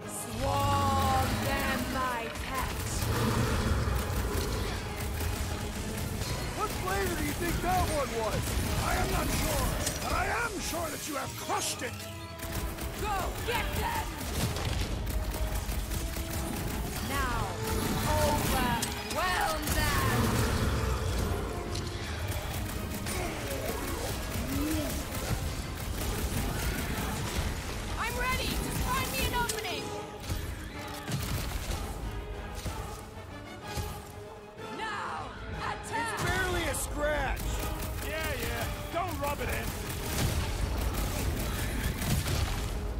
Swarm them, my pets! What flavor do you think that one was? I am not sure, but I am sure that you have crushed it! Go get them! Now, overwhelm them! I'm ready! Just find me an opening! Now, attack! Barely a scratch! Yeah, don't rub it in.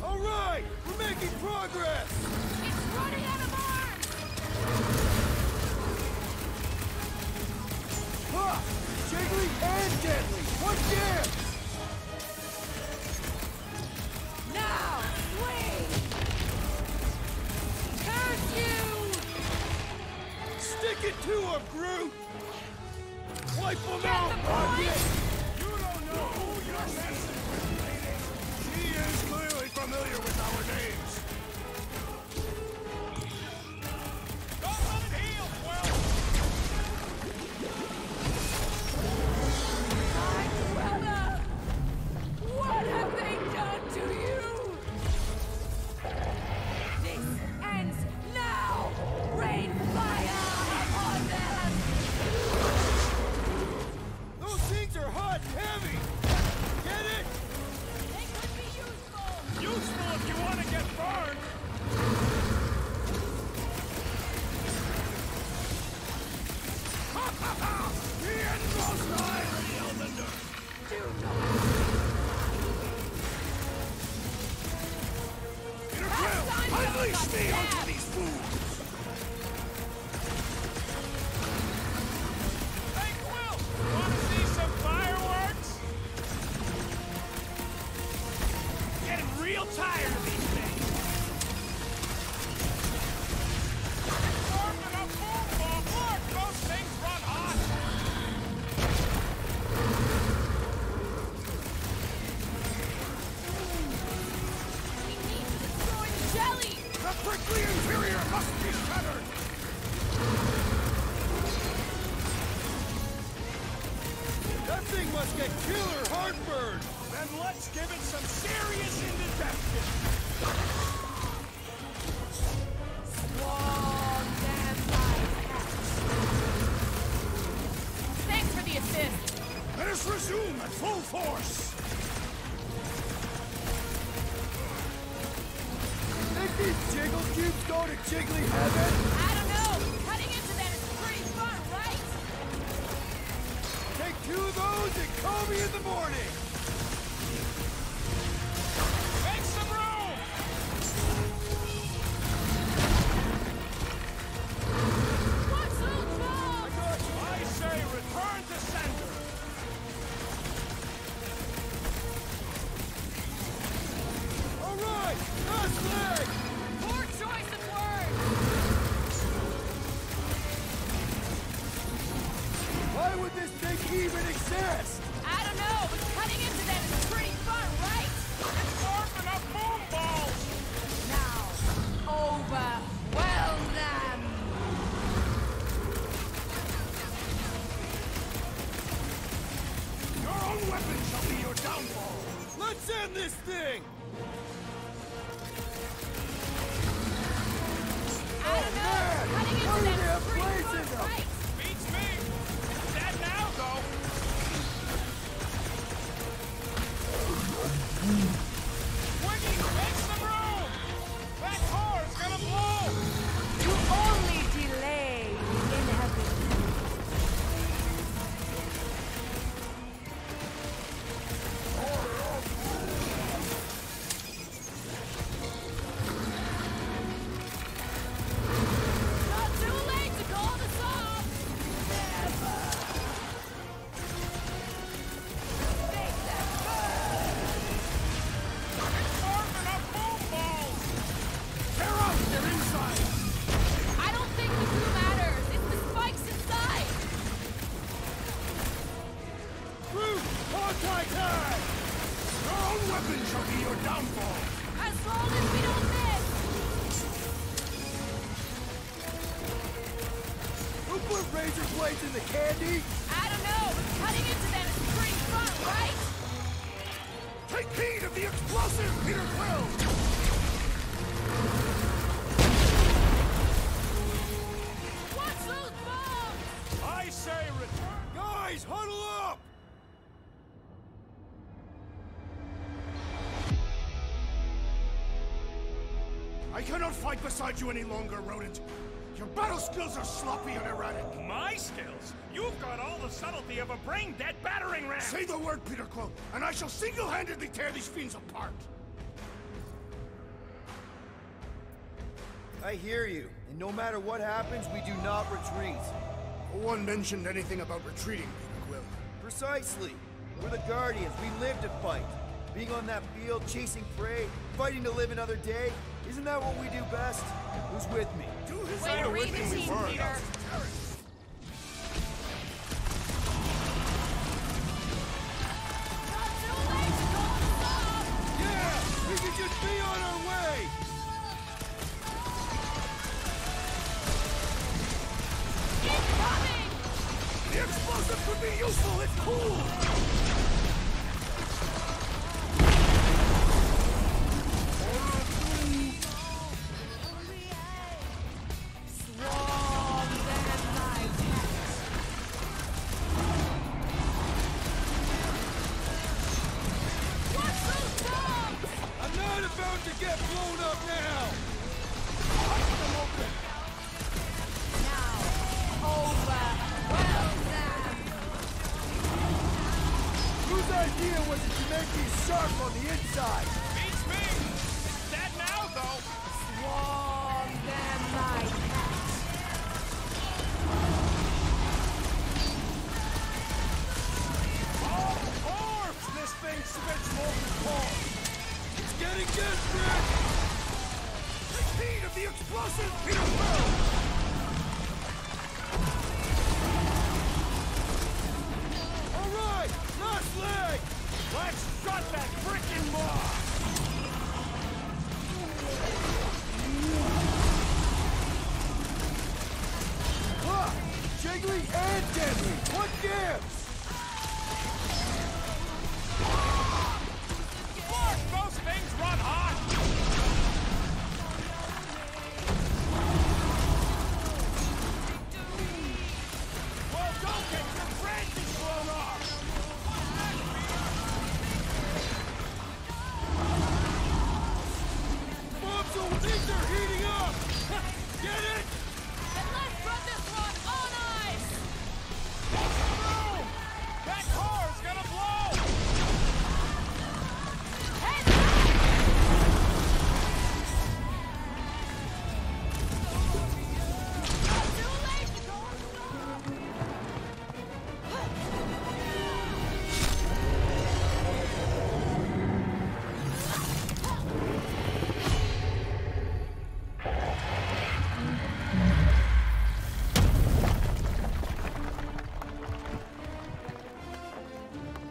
All right, we're making progress! It's running out of arms! Ha! Jiggly and deadly! What gives? Now, swing! Curse you! Stick it to her, Groot! Wipe them Get out, the Rocket! You don't know who you're messing with, lady! She is clearly familiar with our names. Don't let it heal, Quill! My brother! What have they done to you? This ends now! Rain fire upon them! Those things are hot and heavy! Get it? They could be useful! Useful if you want to get burned! Ha ha ha! The end must die, Lady Elbender! Peter Quill, unleash me onto these fools! Hey, Quill! Want to see some fireworks? Getting real tired of these things. Warming up boom ball. Look, those things run hot. We need to destroy the jelly! The prickly interior must be shattered! That thing must get killer heartburn! Then let's give it some serious indigestion! Swarm them, my pets! Thanks for the assist! Let us resume at full force! Think these jiggle cubes go to jiggly heaven? I don't know! Cutting into them is pretty fun, right? Take 2 of those and call me in the morning! Make some room! What's so long? I say return to sender. All right, last leg! Poor choice of words! Why would this thing even exist? I don't know, but cutting into them is pretty fun, right? Warming up boom balls. Now, overwhelm them! Your own weapon shall be your downfall! Let's end this thing! I don't know, cutting into them is pretty blades fun, in them? right? Beats me. It's dead now, though. Anti-tank! Your own weapon shall be your downfall! As long as we don't miss! Who put razor blades in the candy? I don't know, but cutting into them is pretty fun, right? Take heed of the explosive, Peter Quill! Watch those bombs! I say return! Guys, huddle up! I cannot fight beside you any longer, rodent. Your battle skills are sloppy and erratic. My skills? You've got all the subtlety of a brain-dead battering ram! Say the word, Peter Quill, and I shall single-handedly tear these fiends apart. I hear you, and no matter what happens, we do not retreat. No one mentioned anything about retreating, Peter Quill. Precisely. We're the Guardians. We live to fight. Being on that field, chasing prey, fighting to live another day, isn't that what we do best? Who's with me? Way to read the team, Peter. Yeah! We could just be on our way! Keep coming! The explosive could be useful! It's cool! I'm not about to get blown up now! Punch them open! Whose idea was it to make these sharp on the inside? Beats me! Dead now, though! Swarm them like cats. Oh, corpse! This thing spits molten core! It's getting desperate! The speed of the explosive, Peter Quill! All right, last leg! Let's shut that frickin' mob! Ah! Jiggly and deadly! What gives? Look, those things run hot! Well, don't get your branches blown off! Bombs will think they're heating up! Get it? Then let's run this one on ice! Boom! That car's gonna blow! Head Not too late!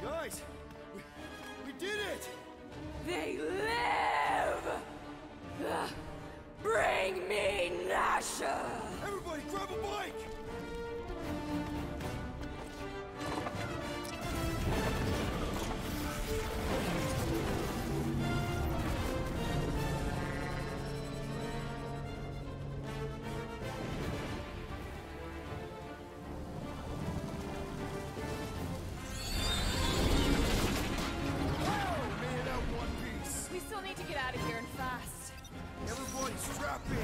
Guys, we did it! They live! Bring me Nasha! Everybody grab a bike! Man, out one piece. We still need to get out of here and fast. Everybody strap in.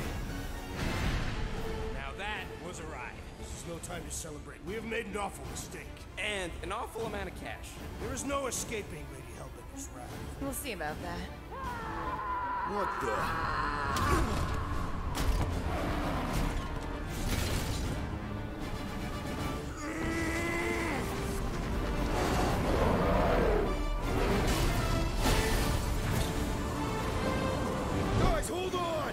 Now that was a ride. This is no time to celebrate. We have made an awful mistake. And an awful amount of cash. There is no escaping Lady Hellbender's wrath. We'll see about that. What the? Guys, hold on!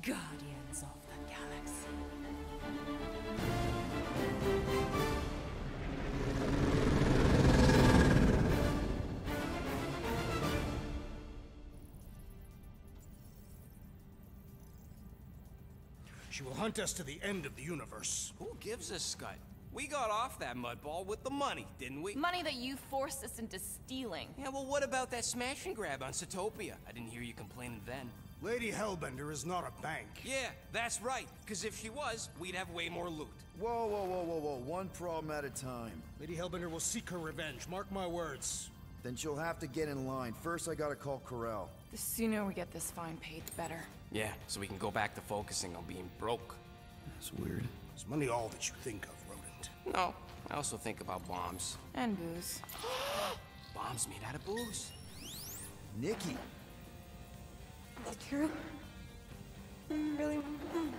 Guardians of the Galaxy. She will hunt us to the end of the universe. Who gives a scut? We got off that mudball with the money, didn't we? Money that you forced us into stealing. Yeah, well, what about that smash and grab on Zootopia? I didn't hear you complaining then. Lady Hellbender is not a bank. Yeah, that's right. Because if she was, we'd have way more loot. Whoa, whoa, whoa, whoa, whoa. One problem at a time. Lady Hellbender will seek her revenge. Mark my words. Then she'll have to get in line. First, I gotta call Corel. The sooner we get this fine paid, the better. Yeah, so we can go back to focusing on being broke. That's weird. Is money all that you think of, Rodent? No, I also think about bombs. And booze. Bombs made out of booze. Nikki! Is it true? Really?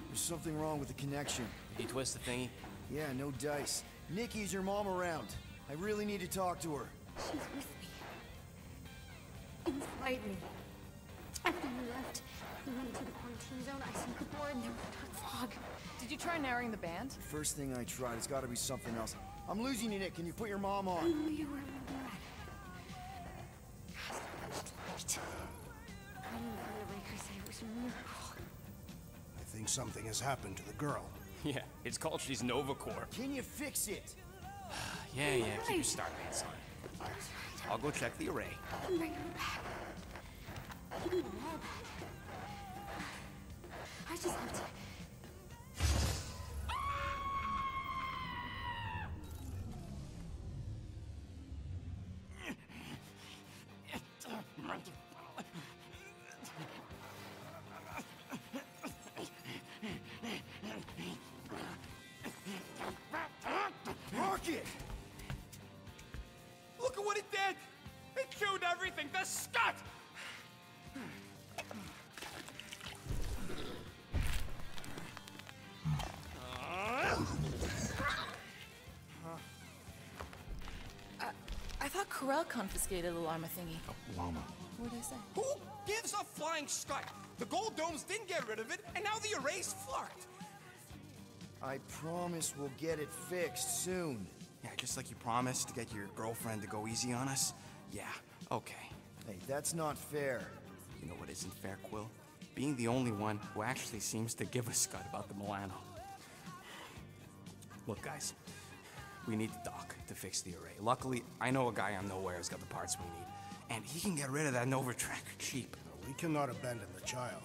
There's something wrong with the connection. Did you twist the thingy? Yeah, no dice. Nikki, is your mom around? I really need to talk to her. She's with me. Inside me. After you left, we went to the quarantine zone. I snuck aboard and there was a dark fog. Did you try narrowing the band? First thing I tried, it's gotta be something else. I'm losing you, Nick. Can you put your mom I on? knew you were in the blood. Light. I didn't find the Raker said it was a miracle. I think something has happened to the girl. Yeah, it's called she's Nova Corps. Can you fix it? Yeah, keep your star pants on. I'll go check the array. I'm bringing her back. Give me the wall back. I just have to... Rocket! Look at what it did! It chewed everything! The scut! I thought Corel confiscated the llama thingy. Llama. What did I say? Who gives a flying scut? The gold domes didn't get rid of it, and now the array's fucked! I promise we'll get it fixed soon. Yeah, just like you promised to get your girlfriend to go easy on us? Yeah, okay. Hey, that's not fair. You know what isn't fair, Quill? Being the only one who actually seems to give a scut about the Milano. Look, guys, we need the doc to fix the array. Luckily, I know a guy on Nowhere who's got the parts we need, and he can get rid of that Nova tracker cheap. We cannot abandon the child.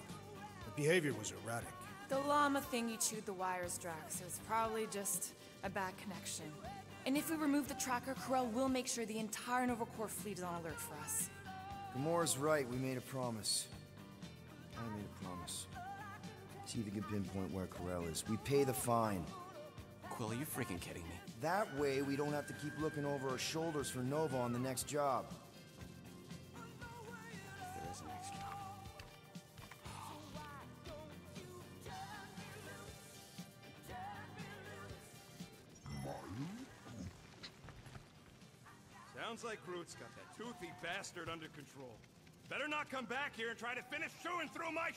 The behavior was erratic. The llama thingy chewed the wires, Drax, so it's probably just a bad connection. And if we remove the tracker, Corel will make sure the entire Nova Corps fleet is on alert for us. Gamora's right, we made a promise. I made a promise. See if you can pinpoint where Corel is. We pay the fine. Quill, are you freaking kidding me? That way, we don't have to keep looking over our shoulders for Nova on the next job. If there is a next job. Sounds like Groot's got that toothy bastard under control. Better not come back here and try to finish chewing through my